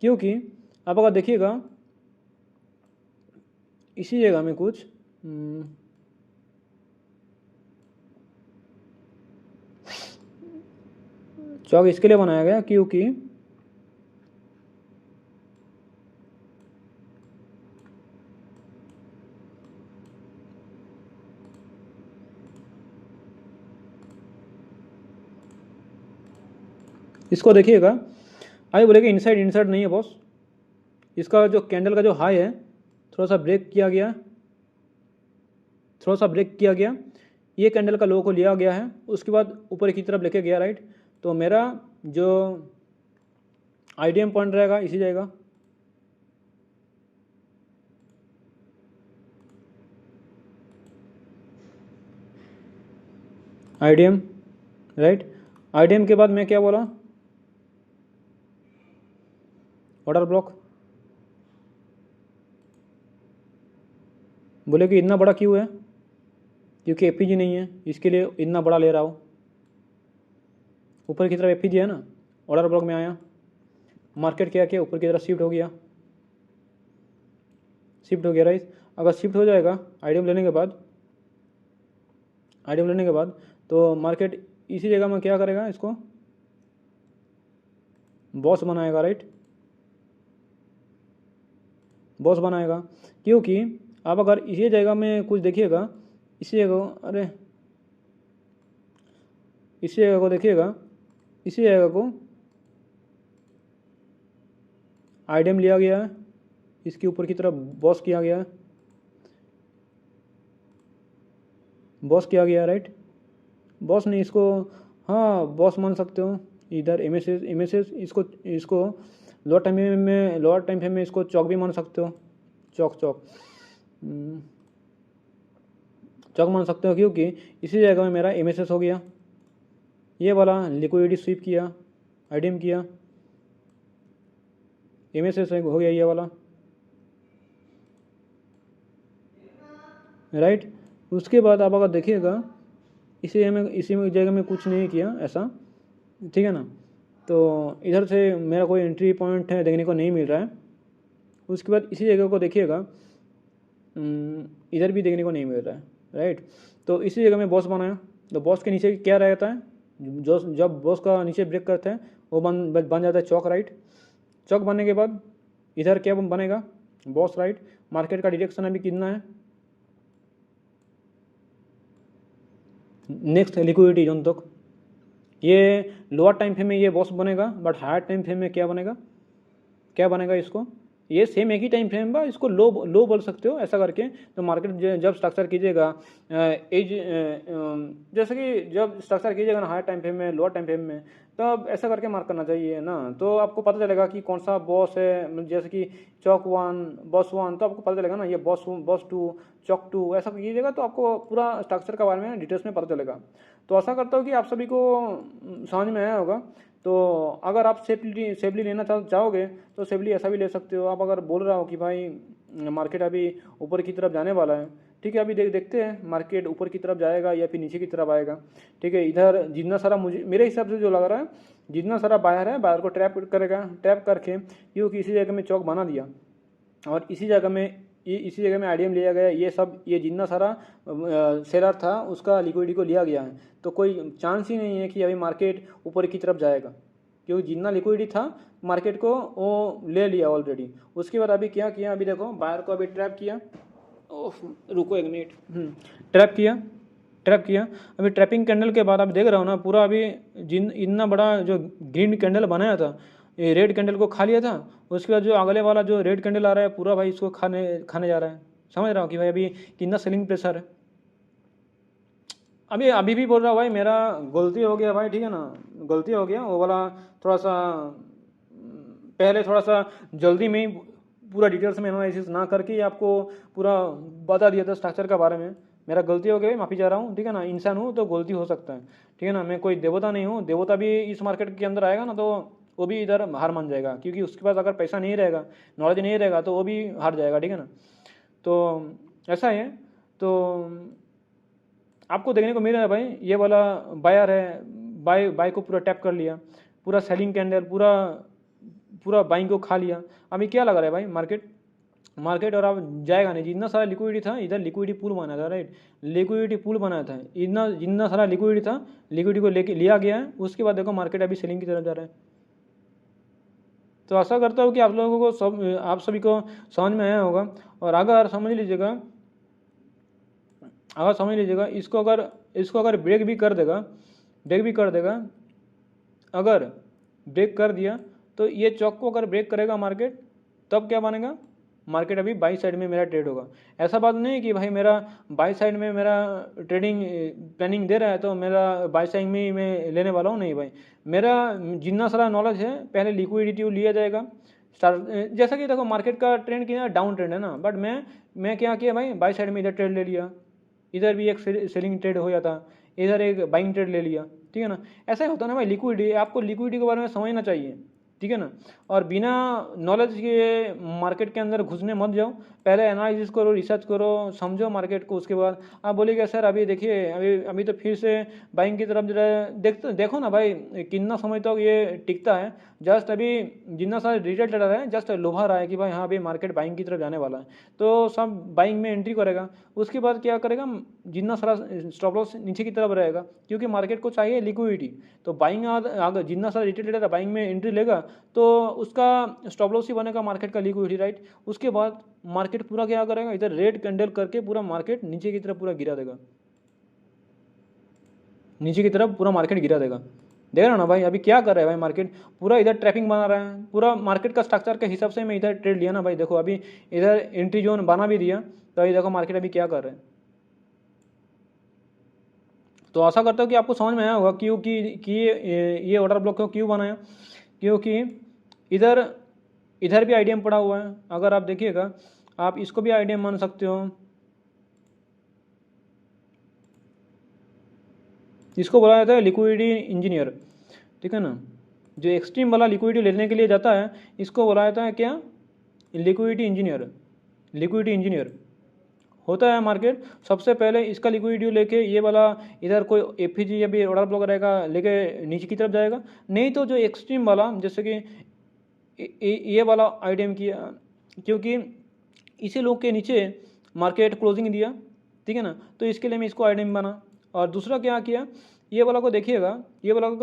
क्योंकि आप अगर देखिएगा इसी जगह में कुछ चौक इसके लिए बनाया गया, क्योंकि इसको देखिएगा, अभी बोलेगा इनसाइड इनसाइड नहीं है बॉस, इसका जो कैंडल का जो हाई है थोड़ा सा ब्रेक किया गया, थोड़ा सा ब्रेक किया गया, ये कैंडल का लो को लिया गया है, उसके बाद ऊपर की तरफ लेके गया, राइट। तो मेरा जो आईडीएम पॉइंट रहेगा इसी जाएगा, आईडीएम, राइट। आईडीएम के बाद मैं क्या बोला, ऑर्डर ब्लॉक, बोले कि इतना बड़ा क्यों है, क्योंकि एफपीजी नहीं है, इसके लिए इतना बड़ा ले रहा हूँ, ऊपर की तरफ एफपीजी है ना, ऑर्डर ब्लॉक में आया, मार्केट क्या किया, ऊपर की तरफ शिफ्ट हो गया, शिफ्ट हो गया, राइट। अगर शिफ्ट हो जाएगा आईडीएम लेने के बाद, आईडीएम लेने के बाद तो मार्केट इसी जगह में क्या करेगा, इसको बॉस बनाएगा, राइट, बॉस बनाएगा, क्योंकि आप अगर इसी जगह में कुछ देखिएगा, इसी जगह, अरे इसी जगह को देखिएगा, इसी जगह को आईडीएम लिया गया है, इसके ऊपर की तरफ बॉस किया गया है, बॉस किया गया, राइट, बॉस नहीं, इसको हाँ बॉस मान सकते हो, इधर एमएसएस इसको लोअर टाइम फ्रेम में इसको चौक भी मान सकते हो, चौक चौक चौक मान सकते हो, क्योंकि इसी जगह में मेरा एमएसएस हो गया, ये वाला लिक्विडिटी स्वीप किया, आईडीएम किया, एमएसएस हो गया ये वाला, राइट। उसके बाद आप अगर देखिएगा, इसी में जगह में कुछ नहीं किया ऐसा, ठीक है ना, तो इधर से मेरा कोई एंट्री पॉइंट है देखने को नहीं मिल रहा है। उसके बाद इसी जगह को देखिएगा, इधर भी देखने को नहीं मिल रहा है, राइट। तो इसी जगह में बॉस बनाया, तो बॉस के नीचे क्या रहता है, जो जब बॉस का नीचे ब्रेक करते हैं वो बन जाता है चौक, राइट। चौक बनने के बाद इधर क्या बनेगा, बॉस, राइट। मार्केट का डायरेक्शन अभी कितना है, नेक्स्ट लिक्विडिटी जोन तक, ये लोअर टाइम फ्रेम में ये बॉस बनेगा, बट हायर टाइम फ्रेम में क्या बनेगा, क्या बनेगा, इसको ये सेम एक ही टाइम फ्रेम बा, इसको लो बोल सकते हो ऐसा करके। तो मार्केट जब स्ट्रक्चर कीजिएगा एज, जैसे कि जब स्ट्रक्चर कीजिएगा ना हायर टाइम फ्रेम में, लोअर टाइम फ्रेम में, तब ऐसा करके मार्क करना चाहिए ना, तो आपको पता चलेगा कि कौन सा बॉस है, जैसे कि चौक 1, बॉस 1, तो आपको पता चलेगा ना, ये बॉस 2, चौक 2, ऐसा कीजिएगा तो आपको पूरा स्ट्रक्चर के बारे में डिटेल्स में पता चलेगा। तो आशा करता हूँ कि आप सभी को समझ में आया होगा। तो अगर आप सेफली लेना चाहोगे तो सेफली ऐसा भी ले सकते हो। आप अगर बोल रहा हो कि भाई मार्केट अभी ऊपर की तरफ जाने वाला है, ठीक है, अभी देखते हैं मार्केट ऊपर की तरफ जाएगा या फिर नीचे की तरफ आएगा, ठीक है। इधर जितना सारा मुझे मेरे हिसाब से जो लग रहा है, जितना सारा बायर है, बायर को ट्रैप करेगा, ट्रैप करके क्योंकि इसी जगह में चौक बना दिया और इसी जगह में इसी जगह में आईडीएम लिया गया, ये सब ये जितना सारा शेयर था उसका लिक्विडिटी को लिया गया है। तो कोई चांस ही नहीं है कि अभी मार्केट ऊपर की तरफ जाएगा, क्योंकि जितना लिक्विडिटी था मार्केट को वो ले लिया ऑलरेडी। उसके बाद अभी क्या किया, अभी देखो बायर को अभी ट्रैप किया, रुको एक मिनट, ट्रैप किया। अभी ट्रैपिंग कैंडल के बाद आप देख रहे हो ना, पूरा अभी इतना बड़ा जो ग्रीन कैंडल बनाया था, ये रेड कैंडल को खा लिया था। उसके बाद जो अगले वाला जो रेड कैंडल आ रहा है पूरा भाई इसको खाने जा रहा है। समझ रहा हूँ कि भाई अभी कितना सेलिंग प्रेशर है। अभी भी बोल रहा हूँ भाई मेरा गलती हो गया भाई, ठीक है ना, गलती हो गया। वो वाला थोड़ा सा पहले थोड़ा सा जल्दी में ही पूरा डिटेल्स में एनालिसिस ना करके आपको पूरा बता दिया था स्ट्रक्चर के बारे में। मेरा गलती हो गई, माफ़ी चाह रहा हूँ, ठीक है ना। इंसान हूँ तो गलती हो सकता है, ठीक है ना। मैं कोई देवता नहीं हूँ, देवता भी इस मार्केट के अंदर आएगा ना तो वो भी इधर हार मान जाएगा, क्योंकि उसके पास अगर पैसा नहीं रहेगा, नॉलेज नहीं रहेगा तो वो भी हार जाएगा, ठीक है ना। तो ऐसा है। तो आपको देखने को मिल रहा है भाई ये वाला बायर है, बाय को पूरा टैप कर लिया, पूरा सेलिंग कैंडल पूरा बाइंग को खा लिया। अभी क्या लग रहा है भाई मार्केट और अब जाएगा नहीं। जितना सारा लिक्विडिटी था इधर लिक्विडिटी पूल बना था, राइट, लिक्विडिटी पूल बनाया था, इतना जितना सारा लिक्विडिटी था लिक्विडिटी को लेके लिया गया है। उसके बाद देखो मार्केट अभी सेलिंग की तरफ जा रहा है। तो आशा करता हूँ कि आप लोगों को आप सभी को समझ में आया होगा। और अगर समझ लीजिएगा इसको अगर ब्रेक भी कर देगा, अगर ब्रेक कर दिया तो ये चौक को अगर ब्रेक करेगा मार्केट, तब क्या बनेगा, मार्केट अभी बाई साइड में मेरा ट्रेड होगा। ऐसा बात नहीं कि भाई मेरा बाई साइड में मेरा ट्रेडिंग प्लानिंग दे रहा है तो मेरा बाई साइड में ही मैं लेने वाला हूँ, नहीं भाई। मेरा जितना सारा नॉलेज है, पहले लिक्विडिटी लिया जाएगा। जैसा कि देखो मार्केट का ट्रेंड किया डाउन ट्रेंड है ना, बट मैं क्या किया भाई, बाई साइड में इधर ट्रेड ले लिया, इधर भी एक सेलिंग ट्रेड हो जाता, इधर एक बाइंग ट्रेड ले लिया, ठीक है ना। ऐसा ही होता है ना भाई। लिक्विडिटी, आपको लिक्विडिटी के बारे में समझना चाहिए, ठीक है ना। और बिना नॉलेज के मार्केट के अंदर घुसने मत जाओ, पहले एनालिसिस करो, रिसर्च करो, समझो मार्केट को। उसके बाद आप बोलिएगा सर अभी देखिए अभी तो फिर से बाइंग की तरफ जरा देखो ना भाई कितना समय तक ये टिकता है। जस्ट अभी जितना सारा रिटेल ट्रेडर है जस्ट लुभा रहा है कि भाई हाँ अभी मार्केट बाइंग की तरफ जाने वाला है, तो सब बाइंग में एंट्री करेगा। उसके बाद क्या करेगा, जितना सारा स्टॉप लॉस नीचे की तरफ रहेगा, क्योंकि मार्केट को चाहिए लिक्विडिटी। तो बाइंग अगर जितना सारा रिटेल ट्रेडर बाइंग में एंट्री लेगा तो उसका स्टॉप लॉस ही बनेगा मार्केट का लिक्विडिटी, राइट। उसके बाद मार्केट पूरा क्या करेगा, इधर रेड कैंडल करके पूरा मार्केट नीचे की तरफ पूरा गिरा देगा, नीचे की तरफ पूरा मार्केट गिरा देगा। देख रहे हो ना भाई अभी क्या कर रहा है भाई, मार्केट पूरा इधर ट्रैपिंग बना रहा है। पूरा मार्केट का स्ट्रक्चर के हिसाब से मैं इधर ट्रेड लिया ना भाई। देखो अभी इधर एंट्री जोन बना भी दिया, तो अभी देखो मार्केट अभी क्या कर रहे हैं। तो आशा करता हूँ कि आपको समझ में आया होगा क्योंकि ये ऑर्डर ब्लॉक को क्यों बनाया, क्योंकि इधर भी आईडीएम पड़ा हुआ है। अगर आप देखिएगा, आप इसको भी आईडीएम मान सकते हो, इसको बोला जाता है लिक्विडिटी इंजीनियर, ठीक है ना। जो एक्सट्रीम वाला लिक्विडिटी लेने के लिए जाता है इसको बोला जाता है क्या, लिक्विडिटी इंजीनियर होता है मार्केट। सबसे पहले इसका लिक्विडिटी लेके ये वाला इधर कोई एफईजी या भी ऑर्डर ब्लॉक रहेगा लेके नीचे की तरफ जाएगा। नहीं तो जो एक्सट्रीम वाला जैसे कि ये वाला आईडीएम किया, क्योंकि इसी लोग के नीचे मार्केट क्लोजिंग दिया, ठीक है ना, तो इसके लिए मैं इसको आईडीएम बना। और दूसरा क्या किया, ये वाला को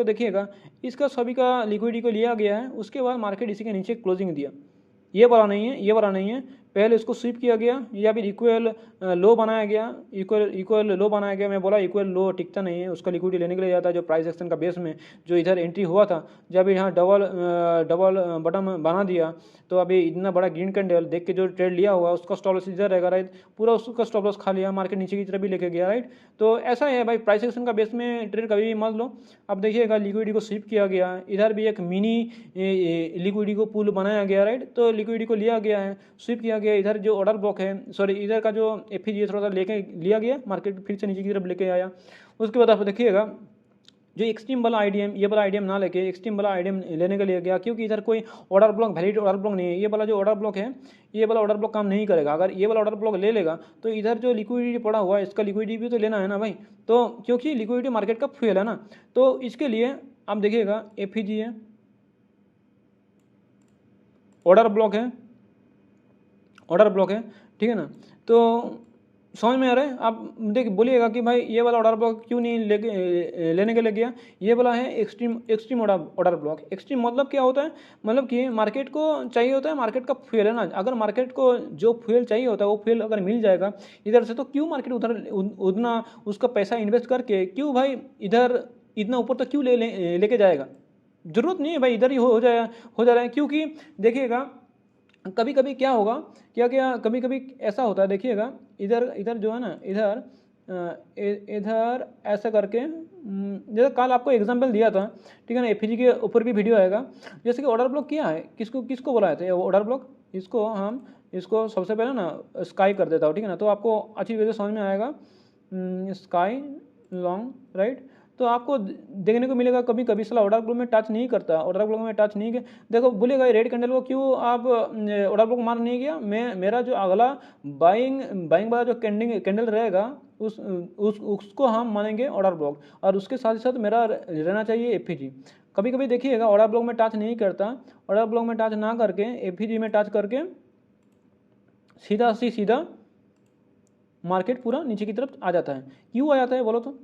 देखिएगा, इसका सभी का लिक्विडिटी को लिया गया है। उसके बाद मार्केट इसी के नीचे क्लोजिंग दिया। ये वाला नहीं है, पहले इसको स्वीप किया गया या फिर इक्वल लो बनाया गया, इक्वल लो बनाया गया। मैं बोला इक्वल लो टिकता नहीं है, उसका लिक्विडिटी लेने के लिए जाता है। जो प्राइस एक्शन का बेस में जो इधर एंट्री हुआ था, जब यहाँ डबल बटन बना दिया, तो अभी इतना बड़ा ग्रीन कैंडल देख के जो ट्रेड लिया हुआ उसका स्टॉप लॉस इधर रहेगा, राइट। पूरा उसका स्टॉप लॉस खा लिया, मार्केट नीचे की तरफ भी लेके गया, राइट। तो ऐसा है भाई, प्राइस एक्शन का बेस में ट्रेड कभी भी मत लो। अब देखिएगा लिक्विडिटी को स्वीप किया गया, इधर भी एक मिनी लिक्विडिटी को पूल बनाया गया, राइट। तो लिक्विडिटी को लिया गया है, स्वीप किया गया। इधर जो ऑर्डर ब्लॉक है, सॉरी इधर का जो एफईजी थोड़ा सा लेके लिया गया, मार्केट फिर से नीचे की तरफ लेके आया। उसके बाद आप देखिएगा जो एक्सट्रीम वाला आईडीएम, ये वाला आईडीएम ना लेके एक्सट्रीम वाला आईडीएम लेने के लिए गया, क्योंकि इधर कोई order block valid order block नहीं है। ये वाला जो ऑर्डर ब्लॉक है, ये वाला ऑर्डर ब्लॉक काम नहीं करेगा। अगर ये वाला ऑर्डर ब्लॉक ले लेगा तो इधर जो लिक्विडिटी पड़ा हुआ है इसका लिक्विडिटी भी तो लेना है ना भाई। तो क्योंकि लिक्विडिटी मार्केट का फ्यूल है ना, तो इसके लिए आप देखिएगा एफईजी है, ऑर्डर ब्लॉक है, ठीक है ना। तो समझ में आ रहा है। आप देखिए बोलिएगा कि भाई ये वाला ऑर्डर ब्लॉक क्यों नहीं लेने के लिए गया। ये वाला है एक्सट्रीम ऑर्डर ब्लॉक। एक्सट्रीम मतलब क्या होता है, मतलब कि मार्केट को चाहिए होता है, मार्केट का फ्यूल है ना, अगर मार्केट को जो फ्यूल चाहिए होता है वो फ्यूल अगर मिल जाएगा इधर से, तो क्यों मार्केट उधर उतना उसका पैसा इन्वेस्ट करके क्यों भाई इधर इतना ऊपर तक क्यों लेके जाएगा। जरूरत नहीं है भाई, इधर ही हो जा रहा है। क्योंकि देखिएगा कभी कभी क्या होगा, क्या कभी कभी ऐसा होता है, देखिएगा इधर इधर जो है ना, इधर ऐसा करके जैसे कल आपको एग्जांपल दिया था, ठीक है ना, एफईजी के ऊपर भी वीडियो आएगा। जैसे कि ऑर्डर ब्लॉक किया है, किसको किसको बोलाए थे ऑर्डर ब्लॉक, इसको सबसे पहले ना स्काई कर देता हूँ, ठीक है ना, तो आपको अच्छी वजह समझ में आएगा। स्काई लॉन्ग राइट, तो आपको देखने को मिलेगा कभी कभी साला ऑर्डर ब्लॉक में टच नहीं करता, ऑर्डर ब्लॉक में टच नहीं। देखो बोलिएगा रेड कैंडल को क्यों आप ऑर्डर ब्लॉक मार नहीं गया। मेरा जो अगला बाइंग वाला जो कैंडल रहेगा उसको हम मानेंगे ऑर्डर ब्लॉक, और उसके साथ ही साथ मेरा रहना चाहिए एफईजी। कभी कभी देखिएगा ऑर्डर ब्लॉक में टच नहीं करता, ऑर्डर ब्लॉक में टच ना करके एफईजी में टच करके सीधा मार्केट पूरा नीचे की तरफ आ जाता है। क्यों आ जाता है बोलो तो,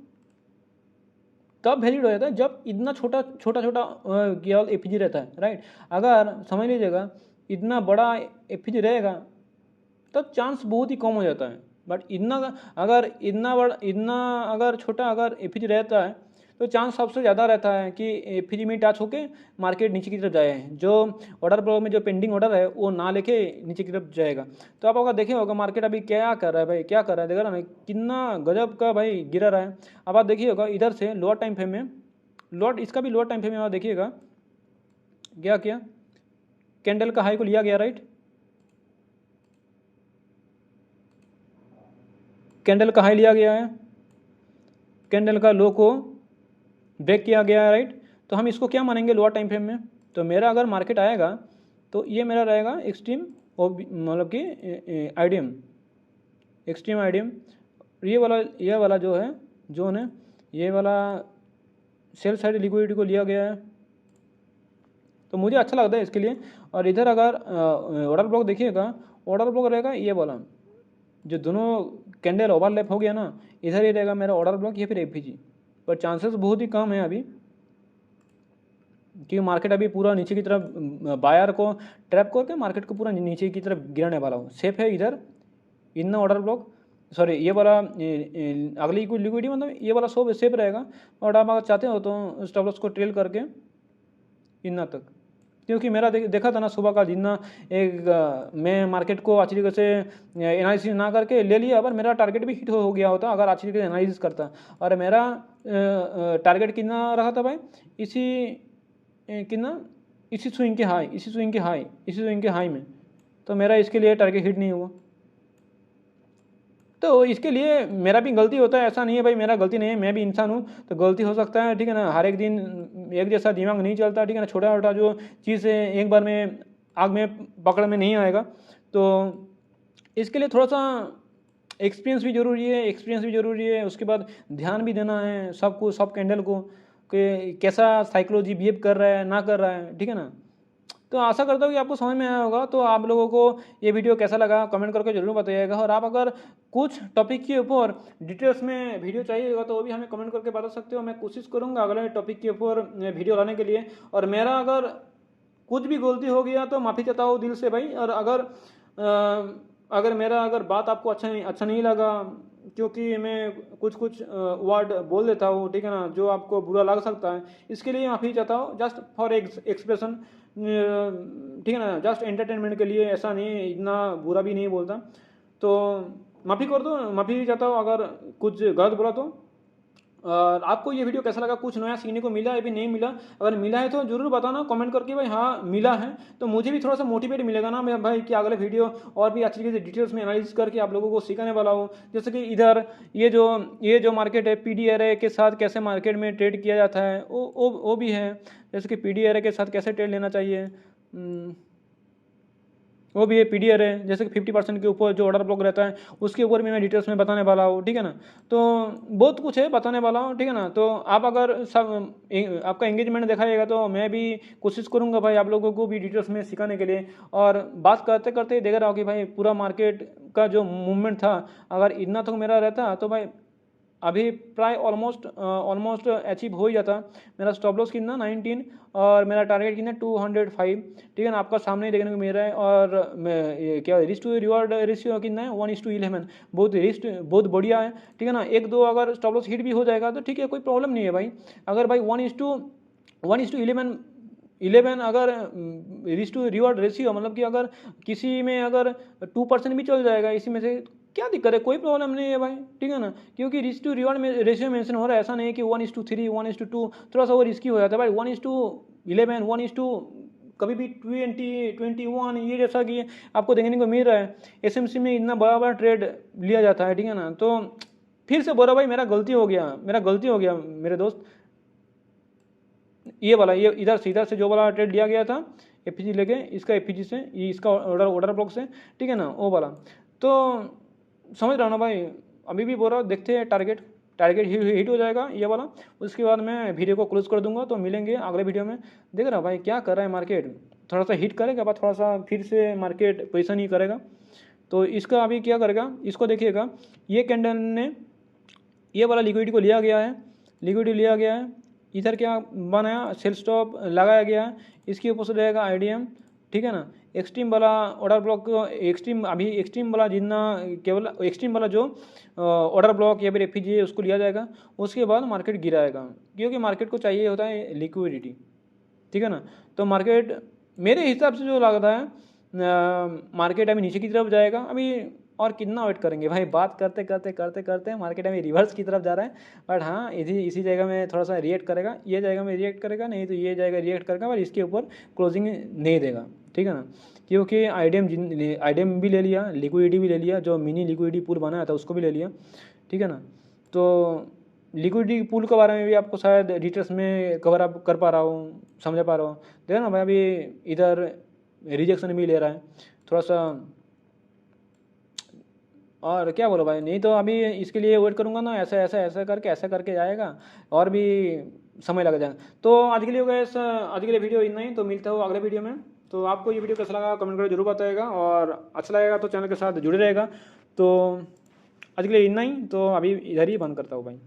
तब वैलिड हो जाता है जब इतना छोटा केवल एफईजी रहता है, राइट। अगर समझ लीजिएगा इतना बड़ा एफईजी रहेगा तब चांस बहुत ही कम हो जाता है। बट इतना अगर छोटा अगर एफईजी रहता है तो चांस सबसे ज़्यादा रहता है कि एफईजी में टच होके मार्केट नीचे की तरफ जाए, जो ऑर्डर ब्लॉक में जो पेंडिंग ऑर्डर है वो ना लेके नीचे की तरफ जाएगा। तो आप अगर देखे होगा मार्केट अभी क्या कर रहा है भाई, क्या कर रहा है, देख रहा ना कितना गजब का भाई गिरा रहा है। अब आप देखिए होगा इधर से लोअर टाइम फ्रेम में, इसका भी लोअर टाइम फ्रेम में आप देखिएगा क्या किया, कैंडल का हाई को लिया गया, राइट, कैंडल का हाई लिया गया है, कैंडल का लो को ब्रेक किया गया है, राइट। तो हम इसको क्या मानेंगे लोअर टाइम फ्रेम में। तो मेरा अगर मार्केट आएगा तो ये मेरा रहेगा एक्सट्रीम, मतलब कि आईडीएम, एक्सट्रीम आईडीएम। ये वाला जो है जोन है, ये वाला सेल साइड लिक्विडिटी को लिया गया है, तो मुझे अच्छा लगता है इसके लिए। और इधर अगर ऑर्डर ब्लॉक देखिएगा, ऑर्डर ब्लॉक रहेगा ये वाला, जो दोनों कैंडल ओवरलैप हो गया ना, इधर ही रहेगा मेरा ऑर्डर ब्लॉक या फिर एफईजी। पर चांसेस बहुत ही कम है अभी, क्योंकि मार्केट अभी पूरा नीचे की तरफ बायर को ट्रैप करके मार्केट को पूरा नीचे की तरफ गिराने वाला हो। सेफ है इधर इतना ऑर्डर ब्लॉक, सॉरी ये वाला अगली लिक्विडिटी मतलब ये वाला सब सेफ रहेगा। और आप अगर चाहते हो तो स्टॉप लॉस को ट्रेल करके इतना तक, क्योंकि मेरा देखा था ना सुबह का जितना मैं मार्केट को अच्छी तरीके से एनालिसिस ना करके ले लिया, पर मेरा टारगेट भी हिट हो गया होता अगर अच्छी तरीके से एनालिसिस करता। और मेरा टारगेट कितना रखा था भाई, इसी स्विंग के हाई में, तो मेरा इसके लिए टारगेट हिट नहीं हुआ। तो इसके लिए मेरा भी गलती होता है, ऐसा नहीं है भाई मेरा गलती नहीं है, मैं भी इंसान हूँ, तो गलती हो सकता है, ठीक है ना। हर एक दिन एक जैसा दिमाग नहीं चलता, ठीक है ना। छोटा छोटा जो चीज़ है एक बार में आग में पकड़ में नहीं आएगा, तो इसके लिए थोड़ा सा एक्सपीरियंस भी ज़रूरी है। उसके बाद ध्यान भी देना है सबको, सब कैंडल को, कि कैसा साइकोलॉजी बिहेव कर रहा है ना कर रहा है, ठीक है ना। तो आशा करता हूँ कि आपको समझ में आया होगा। तो आप लोगों को ये वीडियो कैसा लगा कमेंट करके जरूर बताइएगा। और आप अगर कुछ टॉपिक के ऊपर डिटेल्स में वीडियो चाहिए होगा तो वो भी हमें कमेंट करके बता सकते हो। मैं कोशिश करूँगा अगले टॉपिक के ऊपर वीडियो लाने के लिए। और मेरा अगर कुछ भी गलती हो गया तो माफ़ी चाहता हूँ दिल से भाई। और अगर मेरा बात आपको अच्छा नहीं लगा, क्योंकि मैं कुछ वर्ड बोल देता हूँ, ठीक है ना, जो आपको बुरा लग सकता है, इसके लिए माफ़ी चाहता हूँ। जस्ट फॉर एक्सप्रेशन, ठीक है ना, जस्ट एंटरटेनमेंट के लिए, ऐसा नहीं इतना बुरा भी नहीं बोलता। तो माफ़ी कर दो, माफ़ी चाहता हूँ अगर कुछ गलत बोला तो। और आपको ये वीडियो कैसा लगा, कुछ नया सीखने को मिला है भी नहीं मिला, अगर मिला है तो जरूर बताना कमेंट करके भाई हाँ मिला है, तो मुझे भी थोड़ा सा मोटिवेट मिलेगा ना मैं भाई कि अगले वीडियो और भी अच्छी तरीके से डिटेल्स में एनालिसिस करके आप लोगों को सिखाने वाला हूँ। जैसे कि इधर ये जो मार्केट है पीडी एरे के साथ कैसे मार्केट में ट्रेड किया जाता है वो भी है, जैसे कि पीडी एरे के साथ कैसे ट्रेड लेना चाहिए, वो भी है, पीडीआर है, जैसे कि 50% के ऊपर जो ऑर्डर ब्लॉक रहता है उसके ऊपर भी मैं डिटेल्स में बताने वाला हूँ, ठीक है ना। तो बहुत कुछ है बताने वाला हूँ, ठीक है ना। तो आप अगर सब आपका एंगेजमेंट दिखाएगा तो मैं भी कोशिश करूँगा भाई आप लोगों को भी डिटेल्स में सिखाने के लिए। और बात करते करते देख रहा हूँ कि भाई पूरा मार्केट का जो मूवमेंट था, अगर इतना तो मेरा रहता तो भाई अभी प्राय ऑलमोस्ट अचीव हो ही जाता। मेरा स्टॉप लॉस कितना 19 और मेरा टारगेट कितना 205, ठीक है ना। आपका सामने ही देखने को मिल रहा है। और मैं ये क्या रिस्क टू रिवॉर्ड रेशियो कितना है 1:11, बहुत रिस्क बहुत बढ़िया है, ठीक है ना। एक दो अगर स्टॉप लॉस हिट भी हो जाएगा तो ठीक है, कोई प्रॉब्लम नहीं है भाई। अगर भाई 1:11 अगर रिस्क टू रिवॉर्ड रेशियो मतलब कि अगर किसी में अगर 2% भी चल जाएगा इसी में से, क्या दिक्कत है, कोई प्रॉब्लम नहीं है भाई, ठीक है ना। क्योंकि रिस्क टू रिवॉर्ड में रेशियो मेंशन हो रहा है, ऐसा नहीं है कि 1:3 1:2, थोड़ा सा वो रिस्की हो जाता है भाई। 1:11 1:, कभी भी 20 21 ये जैसा कि आपको देखने को मिल रहा है। एसएमसी में इतना बड़ा बड़ा ट्रेड लिया जाता है, ठीक है ना। तो फिर से बोलो भाई मेरा गलती हो गया मेरे दोस्त। ये वाला ये इधर से जो वाला ट्रेड लिया गया था एफपीजी लेके, इसका एफपीजी से ये इसका ऑर्डर ब्लॉक से, ठीक है ना, वो वाला। तो समझ रहा हूँ ना भाई। अभी भी बोल रहा हूँ, देखते हैं टारगेट हिट हो जाएगा ये वाला, उसके बाद मैं वीडियो को क्लोज कर दूंगा। तो मिलेंगे अगले वीडियो में। देख रहा भाई क्या कर रहा है मार्केट, थोड़ा सा हिट करेगा बाद थोड़ा सा फिर से मार्केट पोजिशन ही करेगा। तो इसका अभी क्या करेगा, इसको देखिएगा, ये कैंडल ने ये वाला लिक्विडिटी को लिया गया है, इधर क्या बनाया, सेल स्टॉप लगाया गया है, इसके ऊपर से रहेगा आईडीएम, ठीक है ना। एक्सट्रीम वाला ऑर्डर ब्लॉक, एक्सट्रीम वाला जितना केवल एक्सट्रीम वाला जो ऑर्डर ब्लॉक या फिर एफपीजी है उसको लिया जाएगा। उसके बाद मार्केट गिराएगा, क्योंकि मार्केट को चाहिए होता है लिक्विडिटी, ठीक है ना। तो मार्केट मेरे हिसाब से जो लगता है मार्केट अभी नीचे की तरफ जाएगा अभी। और कितना वेट करेंगे भाई, बात करते मार्केट अभी रिवर्स की तरफ जा रहा है। बट हाँ, इसी जगह में थोड़ा सा रिएक्ट करेगा, ये जगह में रिएक्ट करेगा, नहीं तो ये जगह रिएक्ट करेगा, पर इसके ऊपर क्लोजिंग नहीं देगा, ठीक है ना। क्योंकि आईडीएम भी ले लिया, लिक्विडिटी भी ले लिया, जो मिनी लिक्विडिटी पूल बनाया था उसको भी ले लिया, ठीक है ना। तो लिक्विडिटी पूल के बारे में भी आपको शायद डिटेल्स में कवर अप कर पा रहा हूँ, समझा पा रहा हूँ। देखो ना भाई, अभी इधर रिजेक्शन भी ले रहा है थोड़ा सा। और क्या बोलो भाई, नहीं तो अभी इसके लिए वेट करूँगा ना, ऐसा करके जाएगा और भी समय लग जाएगा। तो आज के लिए हो गया, आज के लिए वीडियो इतना ही। तो मिलता हूँ अगले वीडियो में। तो आपको ये वीडियो कैसा लगा कमेंट करके जरूर बताएगा, और अच्छा लगेगा तो चैनल के साथ जुड़े रहेगा। तो आज के लिए इतना ही, तो अभी इधर ही बंद करता हूँ भाई।